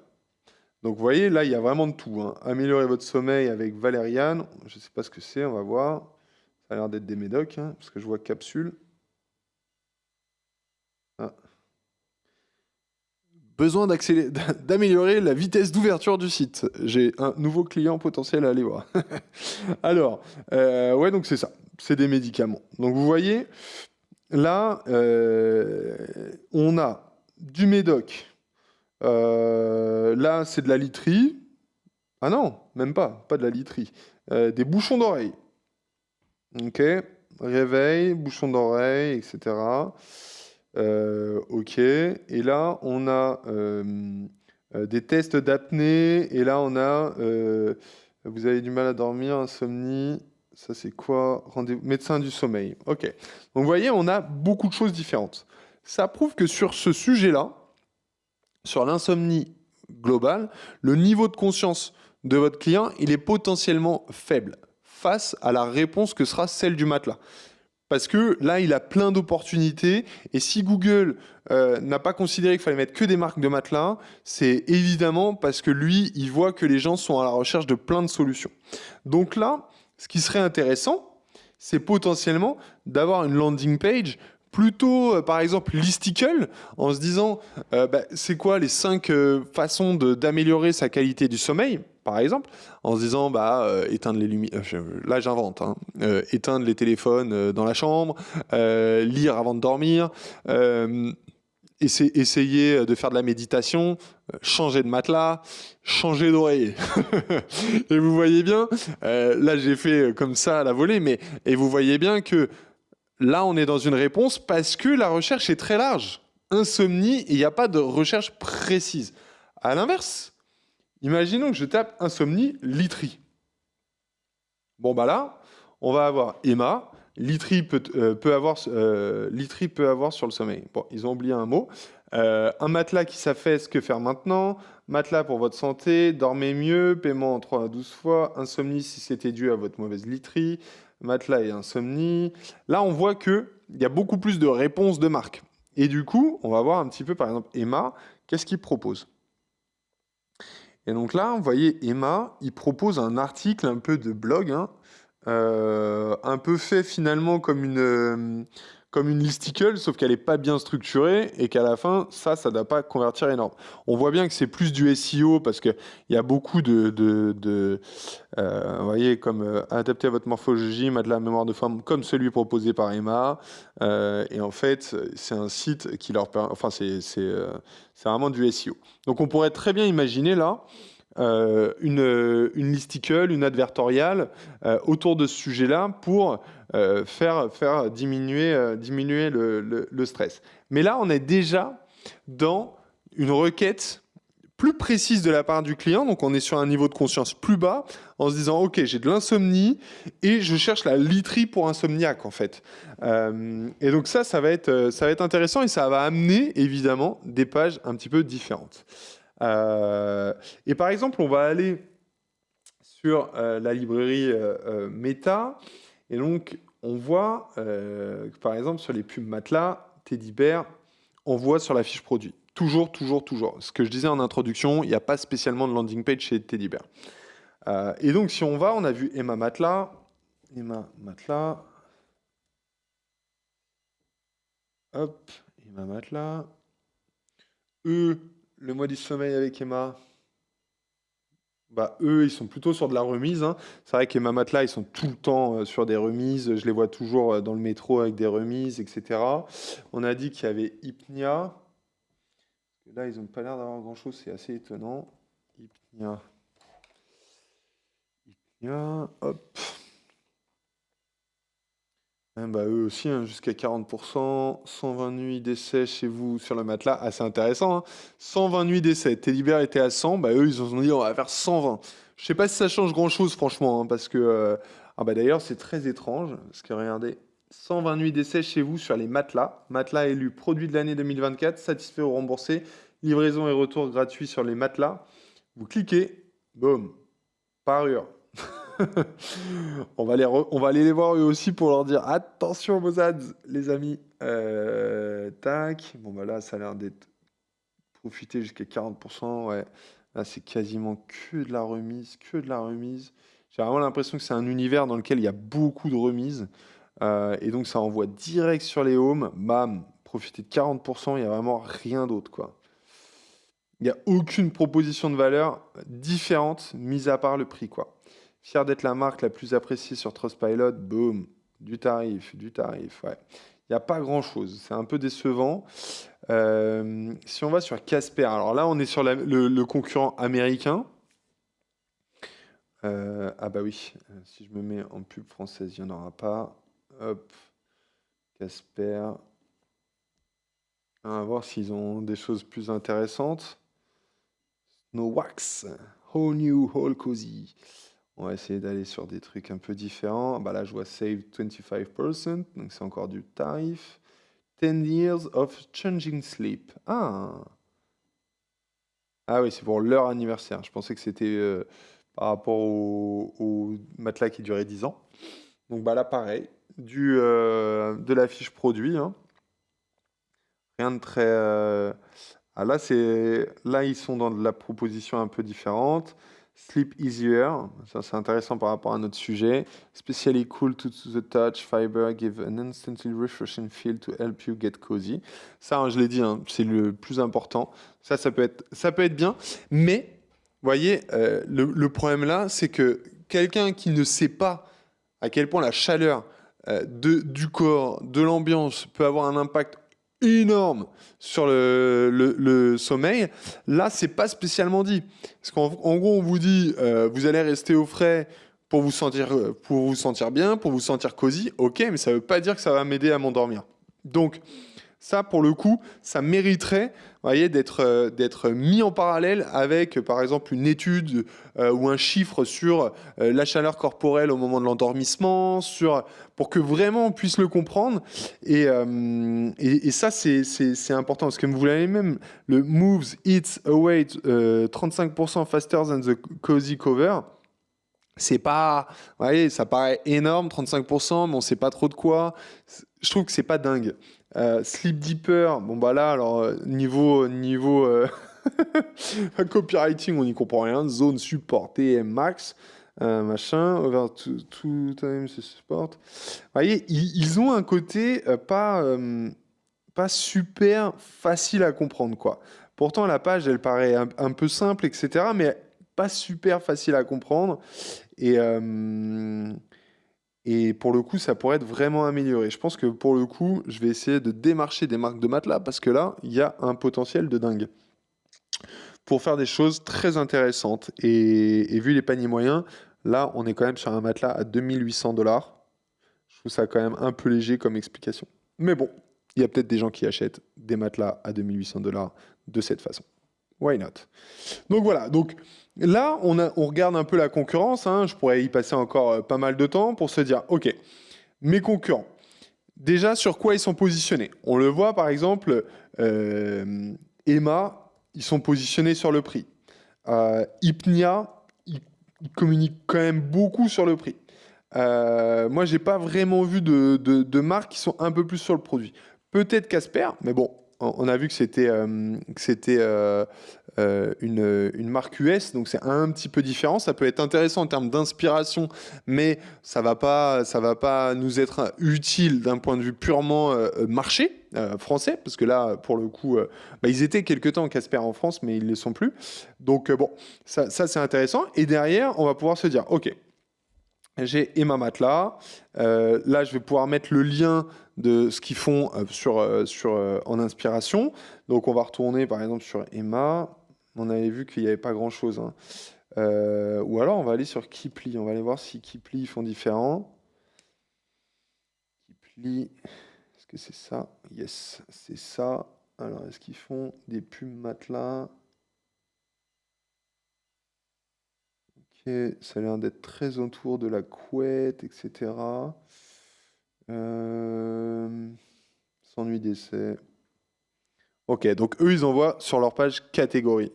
Donc vous voyez, là, il y a vraiment de tout. Hein. Améliorer votre sommeil avec Valériane. Je ne sais pas ce que c'est, on va voir. Ça a l'air d'être des médocs, hein, parce que je vois capsule. Ah. Besoin d'améliorer la vitesse d'ouverture du site. J'ai un nouveau client potentiel à aller voir. Alors, ouais, donc c'est ça. C'est des médicaments. Donc vous voyez, là, on a du médoc. Là, c'est de la literie. Ah non, même pas de la literie. Des bouchons d'oreille. Ok, réveil, bouchons d'oreille, etc. Ok, et là, on a des tests d'apnée. Et là, on a vous avez du mal à dormir, insomnie. Ça, c'est quoi? Rendez-vous médecin du sommeil. Ok. Donc, vous voyez, on a beaucoup de choses différentes. Ça prouve que sur ce sujet-là, sur l'insomnie globale, le niveau de conscience de votre client, il est potentiellement faible face à la réponse que sera celle du matelas. Parce que là, il a plein d'opportunités. Et si Google n'a pas considéré qu'il fallait mettre que des marques de matelas, c'est évidemment parce que lui, il voit que les gens sont à la recherche de plein de solutions. Donc là, ce qui serait intéressant, c'est potentiellement d'avoir une landing page plutôt, par exemple, listicle, en se disant, c'est quoi les 5 façons d'améliorer sa qualité du sommeil? par exemple, en se disant, éteindre les lumières, là j'invente, hein, éteindre les téléphones dans la chambre, lire avant de dormir, essayer de faire de la méditation, changer de matelas, changer d'oreiller. Et vous voyez bien, là j'ai fait comme ça à la volée, et vous voyez bien que là on est dans une réponse parce que la recherche est très large. Insomnie, et il n'y a pas de recherche précise. À l'inverse, imaginons que je tape insomnie, literie. Bon là, on va avoir Emma, literie peut avoir sur le sommeil. Bon, ils ont oublié un mot. Un matelas qui s'affaisse, que faire maintenant? Matelas pour votre santé, dormez mieux, paiement en 3 à 12 fois, insomnie si c'était dû à votre mauvaise literie, matelas et insomnie. Là, on voit qu'il y a beaucoup plus de réponses de marque. Et du coup, on va voir un petit peu, par exemple, Emma, qu'est-ce qu'il propose? Et donc là, vous voyez, Emma, il propose un article un peu de blog, hein, un peu fait finalement comme une listicle, sauf qu'elle n'est pas bien structurée et qu'à la fin, ça ne doit pas convertir énorme. On voit bien que c'est plus du SEO parce qu'il y a beaucoup vous voyez, comme adapté à votre morphologie, matelas à mémoire de forme, comme celui proposé par Emma. Et en fait, c'est un site qui leur permet, enfin, c'est vraiment du SEO. Donc on pourrait très bien imaginer là une listicle, une advertoriale autour de ce sujet-là pour faire diminuer le stress. Mais là, on est déjà dans une requête plus précise de la part du client, donc on est sur un niveau de conscience plus bas, en se disant ok, j'ai de l'insomnie et je cherche la literie pour insomniaque en fait. Et donc ça va être intéressant et ça va amener évidemment des pages un petit peu différentes. Et par exemple, on va aller sur la librairie Meta. Et donc, on voit, par exemple, sur les pubs matelas, Teddy Bear, on voit sur la fiche produit. Toujours. Ce que je disais en introduction, il n'y a pas spécialement de landing page chez Teddy Bear. Et donc, si on va, on a vu Emma Matelas. Hop, Emma Matelas. Le mois du sommeil avec Emma. Eux, ils sont plutôt sur de la remise, hein. C'est vrai qu'Emma Matelas, ils sont tout le temps sur des remises. Je les vois toujours dans le métro avec des remises, etc. On a dit qu'il y avait Hypnia. Là, ils n'ont pas l'air d'avoir grand-chose, c'est assez étonnant. Hypnia, hop. Eux aussi, hein, jusqu'à 40%, 120 nuits d'essai chez vous sur le matelas, assez intéressant, hein. 120 nuits d'essai, Teddy Bear était à 100, eux ils ont dit on va faire 120. Je sais pas si ça change grand chose franchement, hein, parce que d'ailleurs c'est très étrange, parce que regardez, 120 nuits d'essai chez vous sur les matelas élu produit de l'année 2024, satisfait ou remboursé, livraison et retour gratuit sur les matelas. Vous cliquez, boum, parure. On va aller les voir eux aussi pour leur dire attention vos ads, les amis. Tac. Là, ça a l'air d'être profité jusqu'à 40%. Ouais. Là, c'est quasiment que de la remise. J'ai vraiment l'impression que c'est un univers dans lequel il y a beaucoup de remises. Et donc, ça envoie direct sur les homes. Bam, profitez de 40%. Il n'y a vraiment rien d'autre, quoi. Il n'y a aucune proposition de valeur différente, mis à part le prix, quoi. Fier d'être la marque la plus appréciée sur Trustpilot, boum, du tarif, ouais. Il n'y a pas grand-chose, c'est un peu décevant. Si on va sur Casper, alors là on est sur le concurrent américain. Oui, si je me mets en pub française, il n'y en aura pas. Hop, Casper. On va voir s'ils ont des choses plus intéressantes. No Wax, Whole New, Whole Cozy. On va essayer d'aller sur des trucs un peu différents. Là, je vois Save 25%, donc c'est encore du tarif. 10 years of changing sleep. Ah oui, c'est pour leur anniversaire. Je pensais que c'était par rapport au matelas qui durait 10 ans. Donc là, pareil, de la fiche produit, hein. Rien de très... là, ils sont dans de la proposition un peu différente. Sleep easier, ça c'est intéressant par rapport à notre sujet. Especially cool to the touch, fiber, give an instantly refreshing feel to help you get cozy. Ça, hein, je l'ai dit, hein, c'est le plus important. Ça peut être bien. Mais voyez, le problème là, c'est que quelqu'un qui ne sait pas à quel point la chaleur du corps, de l'ambiance peut avoir un impact énorme sur le sommeil, là, c'est pas spécialement dit. Parce qu'en gros, on vous dit, vous allez rester au frais pour vous sentir bien, pour vous sentir cosy, ok, mais ça veut pas dire que ça va m'aider à m'endormir. Donc, ça, pour le coup, ça mériterait, vous voyez, d'être mis en parallèle avec, par exemple, une étude ou un chiffre sur la chaleur corporelle au moment de l'endormissement, pour que vraiment on puisse le comprendre. Et ça, c'est important, parce que vous l'avez même, le Moves Eats Away 35% faster than the cozy cover. C'est pas, vous voyez, ça paraît énorme, 35%, mais on sait pas trop de quoi. Je trouve que c'est pas dingue. Sleep Deeper, bon bah là, alors niveau copywriting, on n'y comprend rien. Zone support, TM max, machin, over two times support. Vous voyez, ils ont un côté pas super facile à comprendre, quoi. Pourtant, la page, elle paraît un peu simple, etc., mais pas super facile à comprendre. Et, et pour le coup, ça pourrait être vraiment amélioré. Je pense que pour le coup, je vais essayer de démarcher des marques de matelas parce que là, il y a un potentiel de dingue pour faire des choses très intéressantes. Et vu les paniers moyens, là, on est quand même sur un matelas à 2 800 $. Je trouve ça quand même un peu léger comme explication. Mais bon, il y a peut-être des gens qui achètent des matelas à 2 800 $ de cette façon. Why not? Donc voilà, donc là, on regarde un peu la concurrence, hein. Je pourrais y passer encore pas mal de temps pour se dire, ok, mes concurrents, déjà sur quoi ils sont positionnés? On le voit par exemple, Emma, ils sont positionnés sur le prix. Hypnia, ils communiquent quand même beaucoup sur le prix. Moi, j'ai pas vraiment vu de marques qui sont un peu plus sur le produit. Peut-être Casper, mais bon, on a vu que c'était une marque US, donc c'est un petit peu différent. Ça peut être intéressant en termes d'inspiration, mais ça va pas nous être utile d'un point de vue purement marché français, parce que là, pour le coup, bah, ils étaient quelque temps Casper en France, mais ils ne le sont plus. Donc bon, ça c'est intéressant. Et derrière, on va pouvoir se dire, ok. J'ai Emma Matelas. Là, je vais pouvoir mettre le lien de ce qu'ils font en inspiration. Donc, on va retourner par exemple sur Emma. On avait vu qu'il n'y avait pas grand-chose, hein. Ou alors, on va aller sur Kipli. On va aller voir si Kipli font différent. Kipli, est-ce que c'est ça? Yes, c'est ça. Alors, est-ce qu'ils font des pubs matelas? Ok, ça a l'air d'être très autour de la couette, etc. Euh, S'ennuie d'essai. Ok, donc eux, ils envoient sur leur page catégorie.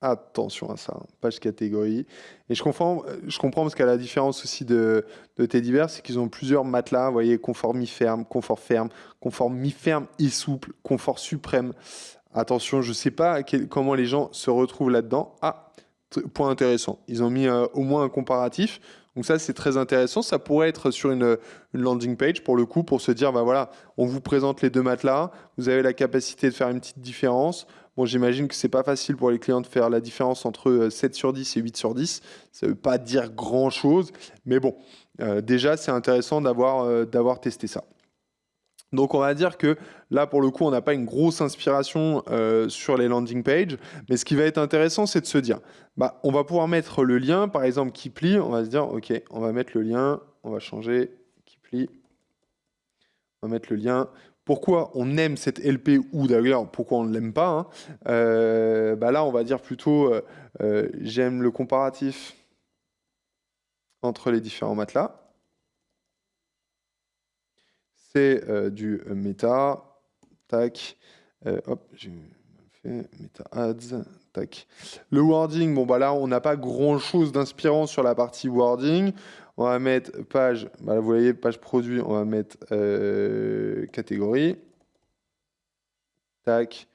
Attention à ça, hein, page catégorie. Et je comprends parce qu'à la différence aussi de Teddybear, c'est qu'ils ont plusieurs matelas, vous voyez, confort mi-ferme, confort mi-ferme et souple, confort suprême. Attention, je ne sais pas comment les gens se retrouvent là-dedans. Ah, point intéressant. Ils ont mis au moins un comparatif. Donc ça, c'est très intéressant. Ça pourrait être sur une landing page pour le coup, pour se dire, bah voilà, on vous présente les deux matelas. Vous avez la capacité de faire une petite différence. Bon, j'imagine que c'est pas facile pour les clients de faire la différence entre 7 sur 10 et 8 sur 10. Ça veut pas dire grand-chose. Mais bon, déjà, c'est intéressant d'avoir testé ça. Donc on va dire que là, pour le coup, on n'a pas une grosse inspiration sur les landing pages. Mais ce qui va être intéressant, c'est de se dire, bah, on va pouvoir mettre le lien, par exemple Kipli, on va se dire, ok, on va mettre le lien, on va changer Kipli, on va mettre le lien. Pourquoi on aime cette LP ou d'ailleurs pourquoi on ne l'aime pas, hein. Bah là, on va dire plutôt, j'aime le comparatif entre les différents matelas. C'est du méta, tac, hop, j'ai fait méta ads, tac. Le wording, bon bah là on n'a pas grand chose d'inspirant sur la partie wording. On va mettre page, bah, vous voyez page produit, on va mettre catégorie, tac.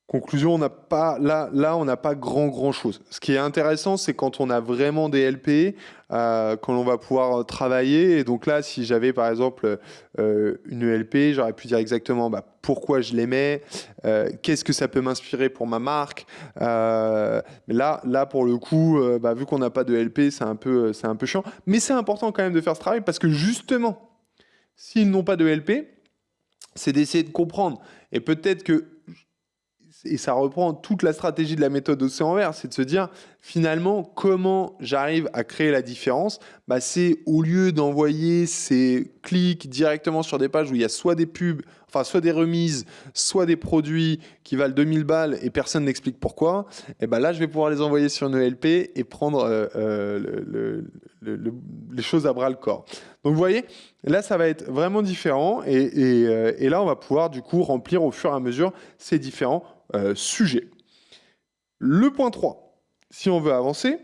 Conclusion, on n'a pas, là, on n'a pas grand chose. Ce qui est intéressant, c'est quand on a vraiment des LP, quand on va pouvoir travailler. Et donc là, si j'avais par exemple une LP, j'aurais pu dire exactement pourquoi je l'aimais, qu'est-ce que ça peut m'inspirer pour ma marque. Mais là, pour le coup, vu qu'on n'a pas de LP, c'est un peu chiant. Mais c'est important quand même de faire ce travail parce que justement, s'ils n'ont pas de LP, c'est d'essayer de comprendre. Et peut-être que et ça reprend toute la stratégie de la méthode Océan Vert, c'est de se dire finalement comment j'arrive à créer la différence. C'est au lieu d'envoyer ces clics directement sur des pages où il y a soit des pubs, enfin soit des remises, soit des produits qui valent 2000 balles et personne n'explique pourquoi, et là je vais pouvoir les envoyer sur une ELP et prendre les choses à bras le corps. Donc vous voyez, là ça va être vraiment différent et là on va pouvoir du coup remplir au fur et à mesure ces différents sujet. Le point 3, si on veut avancer,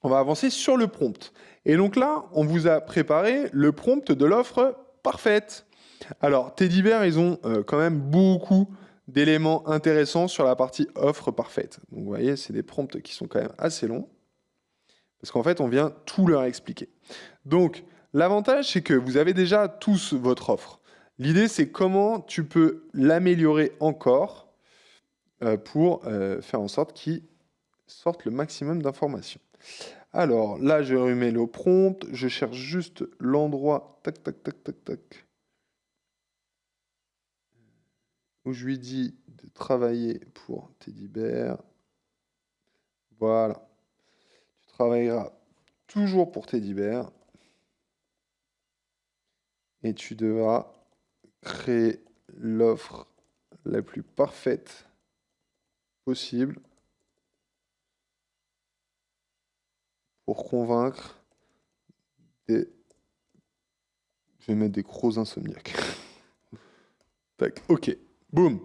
on va avancer sur le prompt. Et donc là, on vous a préparé le prompt de l'offre parfaite. Alors, Teddy Bear, ils ont quand même beaucoup d'éléments intéressants sur la partie offre parfaite. Donc, vous voyez, c'est des prompts qui sont quand même assez longs. Parce qu'en fait, on vient tout leur expliquer. Donc, l'avantage, c'est que vous avez déjà tous votre offre. L'idée, c'est comment tu peux l'améliorer encore pour faire en sorte qu'il sorte le maximum d'informations. Alors là, je remets le prompt, je cherche juste l'endroit, tac, où je lui dis de travailler pour Teddy Bear. Voilà. Tu travailleras toujours pour Teddy Bear. Et tu devras créer l'offre la plus parfaite possible pour convaincre des... Je vais mettre des gros insomniaques. Tac, ok, boum.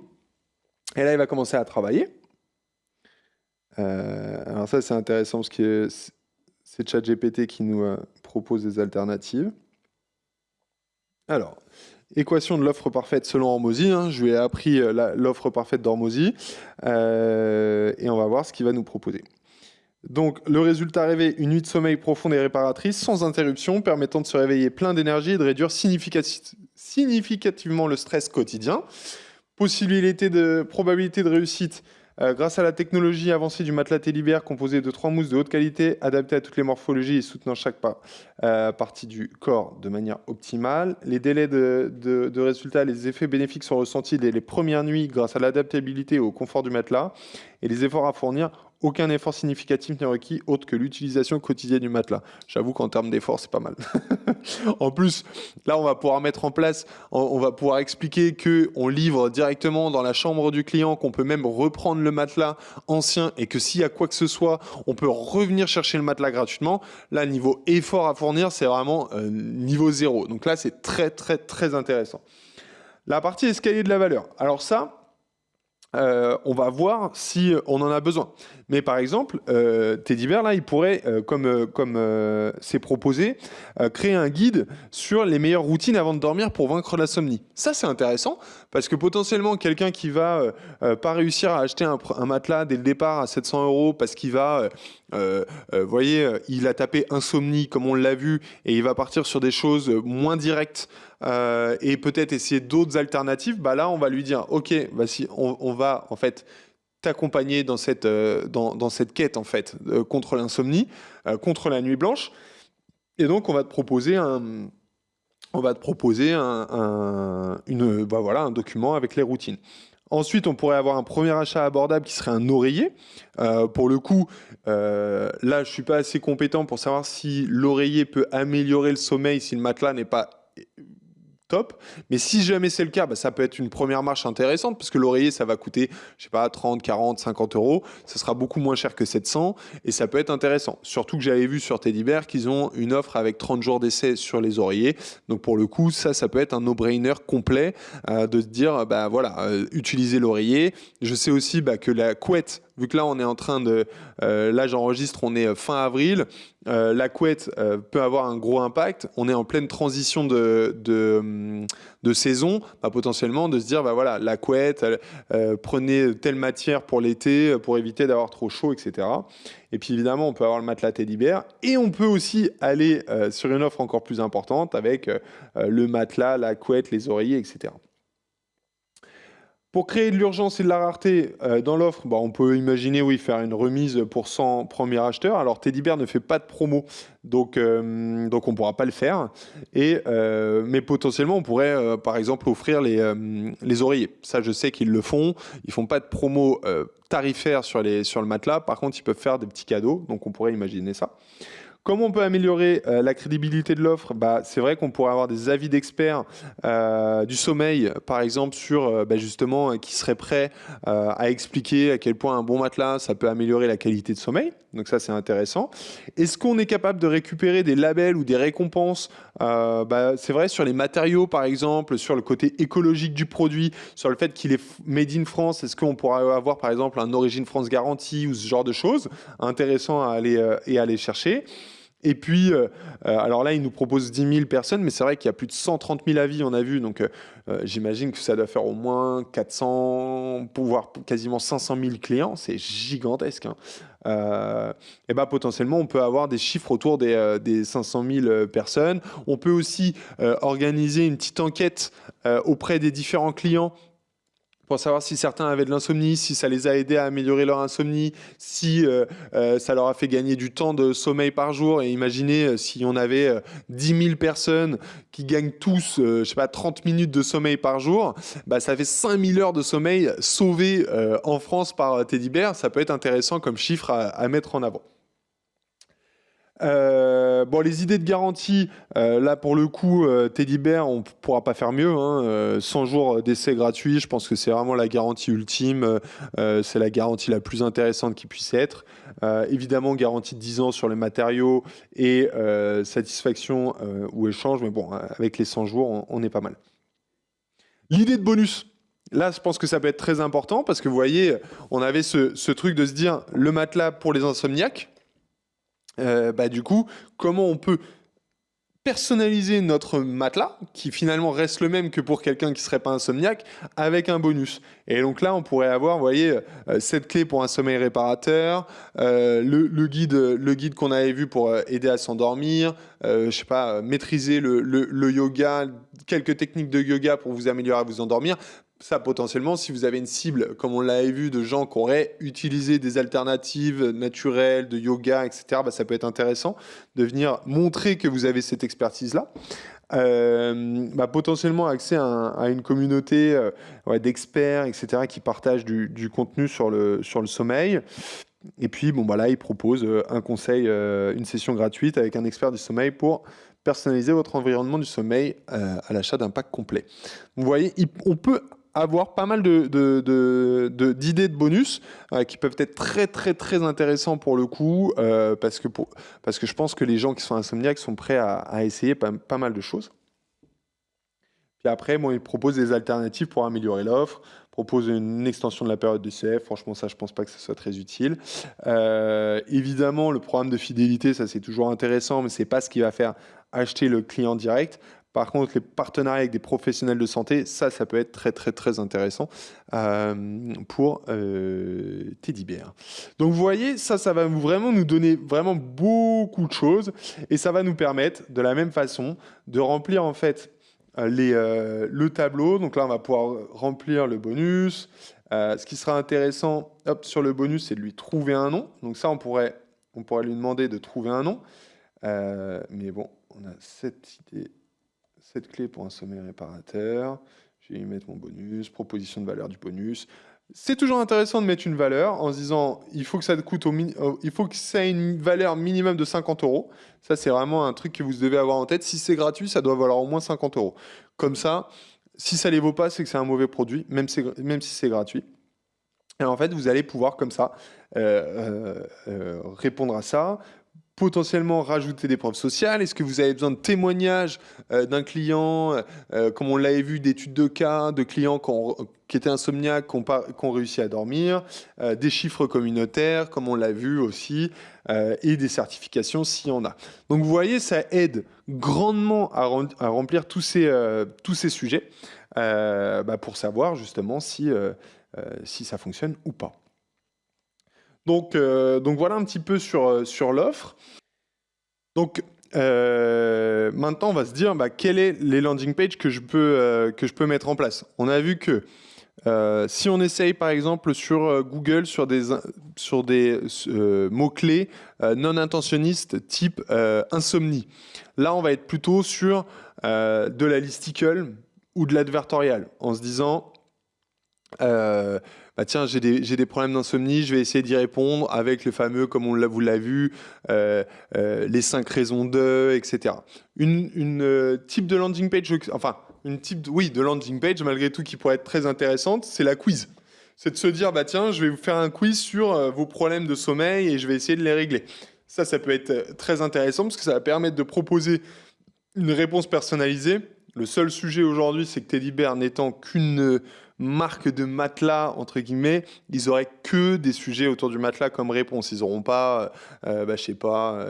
Et là, il va commencer à travailler. Alors ça, c'est intéressant parce que c'est ChatGPT qui nous propose des alternatives. Alors, équation de l'offre parfaite selon Hormozy. Je lui ai appris l'offre parfaite d'Hormozy. Et on va voir ce qu'il va nous proposer. Donc, le résultat rêvé, une nuit de sommeil profonde et réparatrice, sans interruption, permettant de se réveiller plein d'énergie et de réduire significativement le stress quotidien. Probabilité de réussite grâce à la technologie avancée du matelas Teddy Bear composé de 3 mousses de haute qualité, adaptées à toutes les morphologies et soutenant chaque partie du corps de manière optimale. Les délais de résultat, les effets bénéfiques sont ressentis dès les premières nuits grâce à l'adaptabilité et au confort du matelas. Et les efforts à fournir, aucun effort significatif n'est requis autre que l'utilisation quotidienne du matelas. J'avoue qu'en termes d'efforts, c'est pas mal. En plus, là, on va pouvoir mettre en place, on va pouvoir expliquer qu'on livre directement dans la chambre du client, qu'on peut même reprendre le matelas ancien et que s'il y a quoi que ce soit, on peut revenir chercher le matelas gratuitement. Là, niveau effort à fournir, c'est vraiment niveau 0. Donc là, c'est très intéressant. La partie escalier de la valeur. Alors ça, on va voir si on en a besoin. Mais par exemple, Teddy Bear, là, il pourrait, comme c'est proposé, créer un guide sur les meilleures routines avant de dormir pour vaincre l'insomnie. Ça, c'est intéressant, parce que potentiellement, quelqu'un qui va pas réussir à acheter un matelas dès le départ à 700 € parce qu'il va... vous voyez, il a tapé insomnie, comme on l'a vu, et il va partir sur des choses moins directes et peut-être essayer d'autres alternatives. Là, on va lui dire, ok, si on va en fait t'accompagner dans cette quête en fait contre l'insomnie, contre la nuit blanche, et donc on va te proposer un document avec les routines. Ensuite, on pourrait avoir un premier achat abordable qui serait un oreiller. Pour le coup, là, je ne suis pas assez compétent pour savoir si l'oreiller peut améliorer le sommeil si le matelas n'est pas top. Mais si jamais c'est le cas, ça peut être une première marche intéressante parce que l'oreiller, ça va coûter, je sais pas, 30, 40, 50 €. Ça sera beaucoup moins cher que 700 et ça peut être intéressant. Surtout que j'avais vu sur Teddy Bear qu'ils ont une offre avec 30 jours d'essai sur les oreillers. Donc pour le coup, ça peut être un no-brainer complet de se dire, utiliser l'oreiller. Je sais aussi que la couette vu que là on est en train de, là j'enregistre, on est fin avril, la couette peut avoir un gros impact. On est en pleine transition de saison, bah, potentiellement de se dire, bah voilà, la couette, prenez telle matière pour l'été pour éviter d'avoir trop chaud, etc. Et puis évidemment, on peut avoir le matelas Teddy Bear et on peut aussi aller sur une offre encore plus importante avec le matelas, la couette, les oreillers, etc. Pour créer de l'urgence et de la rareté dans l'offre, bah, on peut imaginer oui, faire une remise pour 100 premiers acheteurs. Alors Teddy Bear ne fait pas de promo, donc on ne pourra pas le faire. Mais potentiellement, on pourrait par exemple offrir les oreillers. Ça, je sais qu'ils le font. Ils ne font pas de promo tarifaire sur le matelas. Par contre, ils peuvent faire des petits cadeaux, donc on pourrait imaginer ça. Comment on peut améliorer la crédibilité de l'offre? Bah, c'est vrai qu'on pourrait avoir des avis d'experts du sommeil, par exemple, sur justement qui seraient prêts à expliquer à quel point un bon matelas, ça peut améliorer la qualité de sommeil. Donc ça, c'est intéressant. Est-ce qu'on est capable de récupérer des labels ou des récompenses c'est vrai, sur les matériaux, par exemple, sur le côté écologique du produit, sur le fait qu'il est made in France. Est-ce qu'on pourra avoir, par exemple, un Origine France garantie ou ce genre de choses? Intéressant à aller chercher. Et puis, alors là, il nous propose 10 000 personnes, mais c'est vrai qu'il y a plus de 130 000 avis, on a vu. Donc, j'imagine que ça doit faire au moins 400, voire quasiment 500 000 clients. C'est gigantesque, hein. Et bah, potentiellement, on peut avoir des chiffres autour des 500 000 personnes. On peut aussi organiser une petite enquête auprès des différents clients pour savoir si certains avaient de l'insomnie, si ça les a aidés à améliorer leur insomnie, si ça leur a fait gagner du temps de sommeil par jour. Et imaginez si on avait 10 000 personnes qui gagnent tous, je sais pas, 30 minutes de sommeil par jour, bah, ça fait 5 000 heures de sommeil sauvées en France par Teddy Bear. Ça peut être intéressant comme chiffre à mettre en avant. Les idées de garantie, là pour le coup, Teddy Bear, on pourra pas faire mieux, hein. 100 jours d'essai gratuit, je pense que c'est vraiment la garantie ultime, c'est la garantie la plus intéressante qui puisse être. Évidemment, garantie de 10 ans sur les matériaux et satisfaction ou échange, mais bon, avec les 100 jours, on est pas mal. L'idée de bonus. Là, je pense que ça peut être très important parce que vous voyez, on avait ce truc de se dire le matelas pour les insomniaques. Du coup, comment on peut personnaliser notre matelas, qui finalement reste le même que pour quelqu'un qui ne serait pas insomniaque, avec un bonus. Et donc là, on pourrait avoir, vous voyez, cette clé pour un sommeil réparateur, le guide qu'on avait vu pour aider à s'endormir, je sais pas, maîtriser le yoga, quelques techniques de yoga pour vous améliorer à vous endormir. Ça, potentiellement, si vous avez une cible, comme on l'avait vu, de gens qui auraient utilisé des alternatives naturelles, de yoga, etc., ça peut être intéressant de venir montrer que vous avez cette expertise-là. Potentiellement accès à une communauté d'experts, etc., qui partagent du contenu sur le sommeil. Et puis, là, ils proposent un conseil, une session gratuite avec un expert du sommeil pour personnaliser votre environnement du sommeil à l'achat d'un pack complet. Vous voyez, on peut avoir pas mal d'idées de bonus qui peuvent être très très très intéressants pour le coup parce que je pense que les gens qui sont insomniaques sont prêts à essayer pas mal de choses. Puis après, ils proposent des alternatives pour améliorer l'offre, proposent une extension de la période d'essai. Franchement, ça, je pense pas que ce soit très utile. Évidemment, le programme de fidélité, ça c'est toujours intéressant, mais c'est pas ce qui va faire acheter le client direct. Par contre, les partenariats avec des professionnels de santé, ça peut être très, très, très intéressant pour Teddy Bear. Donc, vous voyez, ça va vraiment nous donner vraiment beaucoup de choses et ça va nous permettre, de la même façon, de remplir en fait le tableau. Donc là, on va pouvoir remplir le bonus. Ce qui sera intéressant sur le bonus, c'est de lui trouver un nom. Donc ça, on pourrait lui demander de trouver un nom. Mais bon, on a cette clé pour un sommeil réparateur. Je vais y mettre mon bonus, proposition de valeur du bonus. C'est toujours intéressant de mettre une valeur en se disant il faut que ça coûte il faut que ça ait une valeur minimum de 50 euros. Ça, c'est vraiment un truc que vous devez avoir en tête. Si c'est gratuit, ça doit valoir au moins 50 euros. Comme ça, si ça ne les vaut pas, c'est que c'est un mauvais produit, même si c'est gratuit. Et en fait, vous allez pouvoir comme ça répondre à ça. potentiellement rajouter des preuves sociales? Est-ce que vous avez besoin de témoignages d'un client, comme on l'avait vu, d'études de cas, de clients qui étaient insomniaques, qui ont réussi à dormir, des chiffres communautaires, comme on l'a vu aussi, et des certifications s'il y en a. Donc vous voyez, ça aide grandement à remplir tous ces sujets pour savoir justement si ça fonctionne ou pas. Donc voilà un petit peu sur l'offre. Donc maintenant, on va se dire quelles sont les landing pages que je peux mettre en place. On a vu que si on essaye par exemple sur Google sur des mots-clés non intentionnistes type insomnie, là on va être plutôt sur de la listicle ou de l'advertorial en se disant tiens, j'ai des problèmes d'insomnie, je vais essayer d'y répondre avec le fameux, comme vous l'a vu, les 5 raisons de, etc. Une type de landing page, de landing page malgré tout qui pourrait être très intéressante, c'est la quiz. C'est de se dire, tiens, je vais vous faire un quiz sur vos problèmes de sommeil et je vais essayer de les régler. Ça peut être très intéressant parce que ça va permettre de proposer une réponse personnalisée. Le seul sujet aujourd'hui, c'est que Teddybear n'étant qu'une marque de matelas, entre guillemets, ils auraient que des sujets autour du matelas comme réponse. Ils n'auront pas, je sais pas,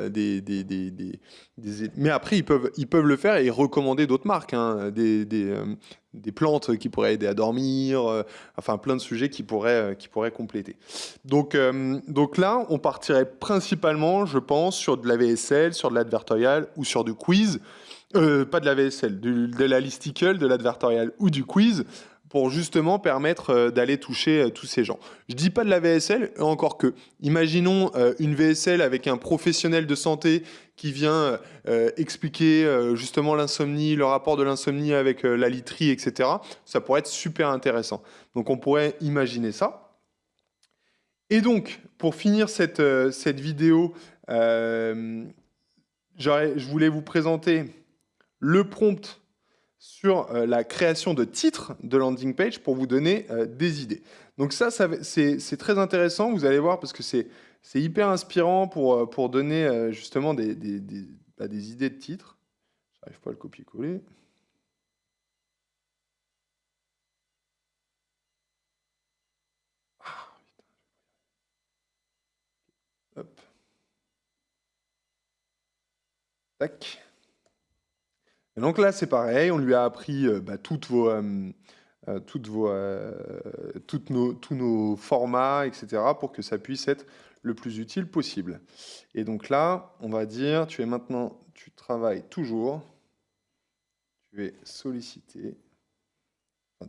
mais après, ils peuvent le faire et recommander d'autres marques, hein, des plantes qui pourraient aider à dormir, plein de sujets qui pourraient compléter. Donc là, on partirait principalement, je pense, sur de la VSL, sur de l'advertorial ou sur du quiz. Pas de la VSL, de la listicle, de l'advertorial ou du quiz, pour justement permettre d'aller toucher tous ces gens. Je dis pas de la VSL, encore que. Imaginons une VSL avec un professionnel de santé qui vient expliquer justement l'insomnie, le rapport de l'insomnie avec la literie, etc. Ça pourrait être super intéressant. Donc on pourrait imaginer ça. Et donc, pour finir cette vidéo, je voulais vous présenter le prompt sur la création de titres de landing page pour vous donner des idées. Donc ça c'est très intéressant, vous allez voir, parce que c'est hyper inspirant pour donner justement des idées de titres. J'arrive pas à le copier-coller. Hop. Tac. Et donc là, c'est pareil, on lui a appris tous nos formats, etc., pour que ça puisse être le plus utile possible. Et donc là, on va dire, tu travailles toujours, tu es sollicité,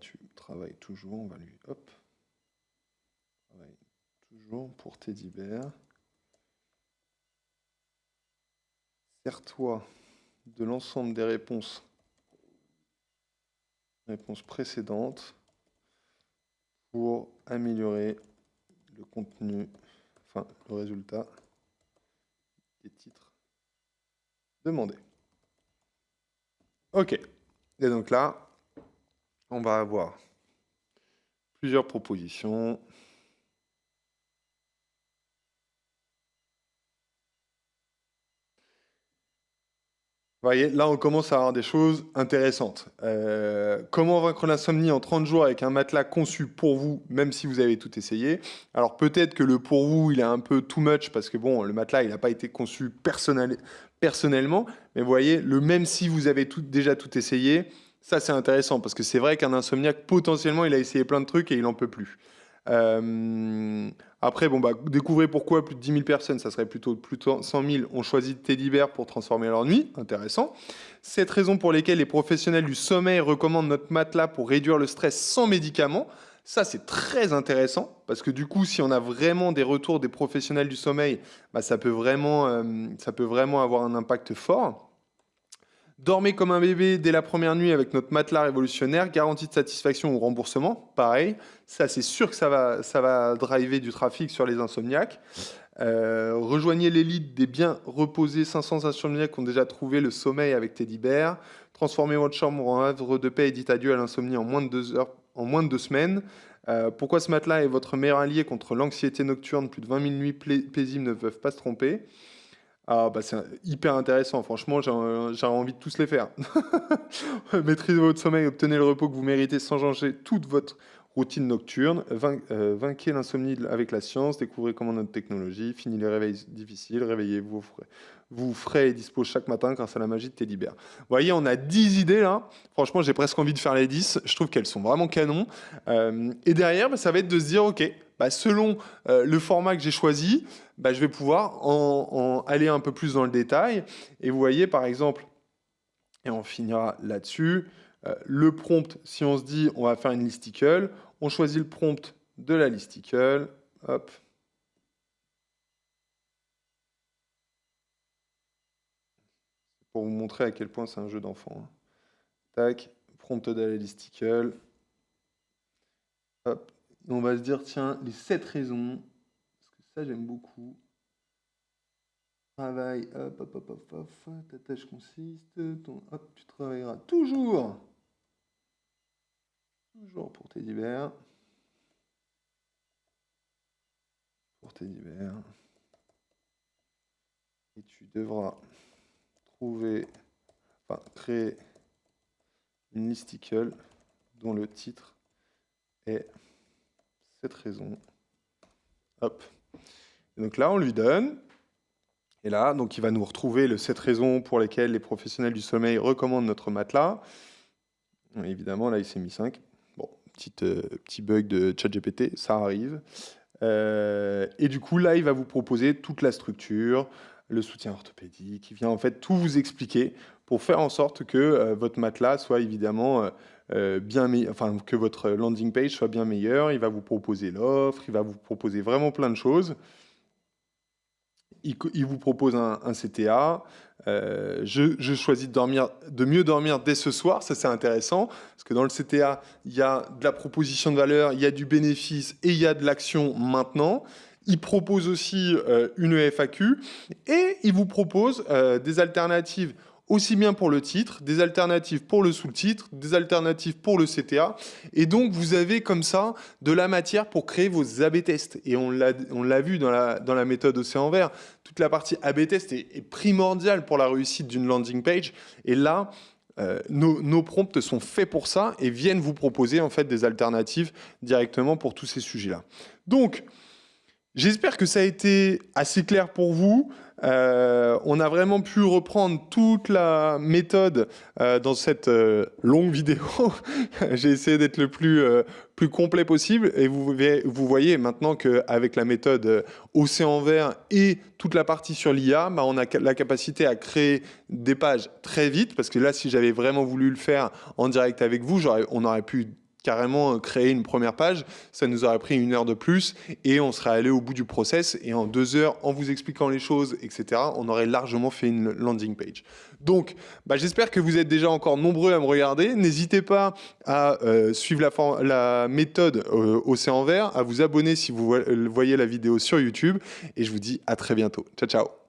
tu travailles toujours, on va lui, hop, travaille toujours pour Teddybear. Sers-toi de l'ensemble des réponses précédentes pour améliorer le contenu, le résultat des titres demandés. Ok. Et donc là, on va avoir plusieurs propositions. Vous voyez, là, on commence à avoir des choses intéressantes. Comment vaincre l'insomnie en 30 jours avec un matelas conçu pour vous, même si vous avez tout essayé. Alors, peut-être que le pour vous, il est un peu too much, parce que bon, le matelas, il n'a pas été conçu personnellement. Mais vous voyez, même si vous avez déjà tout essayé, ça, c'est intéressant, parce que c'est vrai qu'un insomniaque, potentiellement, il a essayé plein de trucs et il n'en peut plus. Après, découvrez pourquoi plus de 10 000 personnes, ça serait plutôt 100 000, ont choisi Teddybear pour transformer leur nuit. Intéressant. 7 raisons pour lesquelles les professionnels du sommeil recommandent notre matelas pour réduire le stress sans médicaments. Ça, c'est très intéressant, parce que du coup, si on a vraiment des retours des professionnels du sommeil, ça peut vraiment avoir un impact fort. Dormez comme un bébé dès la première nuit avec notre matelas révolutionnaire, garantie de satisfaction ou remboursement, pareil. Ça, c'est sûr que ça va driver du trafic sur les insomniaques. Rejoignez l'élite des bien reposés 500 insomniaques qui ont déjà trouvé le sommeil avec Teddybear. Transformez votre chambre en havre de paix et dites adieu à l'insomnie en moins de 2 heures, en moins de 2 semaines. Pourquoi ce matelas est votre meilleur allié contre l'anxiété nocturne? Plus de 20 000 nuits paisibles ne peuvent pas se tromper. Ah, bah, c'est hyper intéressant. Franchement, j'aurais envie de tous les faire. Maîtrisez votre sommeil, obtenez le repos que vous méritez sans changer toute votre routine nocturne. Vainquez l'insomnie avec la science, découvrez comment notre technologie, finit les réveils difficiles, réveillez-vous vous frais et dispo chaque matin grâce à la magie de Teddybear. Vous voyez, on a 10 idées là. Franchement, j'ai presque envie de faire les 10. Je trouve qu'elles sont vraiment canon. Et derrière, bah, ça va être de se dire, OK, bah, selon le format que j'ai choisi, bah, je vais pouvoir aller un peu plus dans le détail. Et vous voyez, par exemple, et on finira là-dessus, le prompt, si on se dit on va faire une listicle, on choisit le prompt de la listicle. Hop. Pour vous montrer à quel point c'est un jeu d'enfant. Hein. Tac, prompt de la listicle. Hop. Et on va se dire, tiens, les 7 raisons, parce que ça j'aime beaucoup. Travail, hop, hop, hop, hop, hop, ta tâche consiste, hop, tu travailleras toujours pour Teddybear. Pour Teddybear. Et tu devras créer une listicle dont le titre est cette raison. Hop. Et donc là, on lui donne. Et là, donc il va nous retrouver les 7 raisons pour lesquelles les professionnels du sommeil recommandent notre matelas. Évidemment, là, il s'est mis 5. Bon, petit bug de ChatGPT, ça arrive. Et du coup, là, il va vous proposer toute la structure, le soutien orthopédique, il vient en fait tout vous expliquer pour faire en sorte que votre matelas soit évidemment que votre landing page soit bien meilleur. Il va vous proposer l'offre, il va vous proposer vraiment plein de choses. Il vous propose un CTA. Je choisis de mieux dormir dès ce soir. Ça, c'est intéressant. Parce que dans le CTA, il y a de la proposition de valeur, il y a du bénéfice et il y a de l'action maintenant. Il propose aussi une FAQ et il vous propose des alternatives aussi bien pour le titre, des alternatives pour le sous-titre, des alternatives pour le CTA. Et donc, vous avez comme ça de la matière pour créer vos A/B tests. Et on l'a vu dans la méthode Océan Vert. Toute la partie A/B test est primordiale pour la réussite d'une landing page. Et là, nos prompts sont faits pour ça et viennent vous proposer en fait des alternatives directement pour tous ces sujets-là. Donc, j'espère que ça a été assez clair pour vous. On a vraiment pu reprendre toute la méthode dans cette longue vidéo. J'ai essayé d'être le plus complet possible. Et vous voyez maintenant qu'avec la méthode Océan Vert et toute la partie sur l'IA, bah, on a la capacité à créer des pages très vite. Parce que là, si j'avais vraiment voulu le faire en direct avec vous, on aurait pu carrément créer une première page, ça nous aurait pris 1 heure de plus et on serait allé au bout du process et en 2 heures, en vous expliquant les choses, etc., on aurait largement fait une landing page. Donc, bah, j'espère que vous êtes déjà encore nombreux à me regarder. N'hésitez pas à suivre la méthode Océan Vert, à vous abonner si vous voyez la vidéo sur YouTube et je vous dis à très bientôt. Ciao, ciao.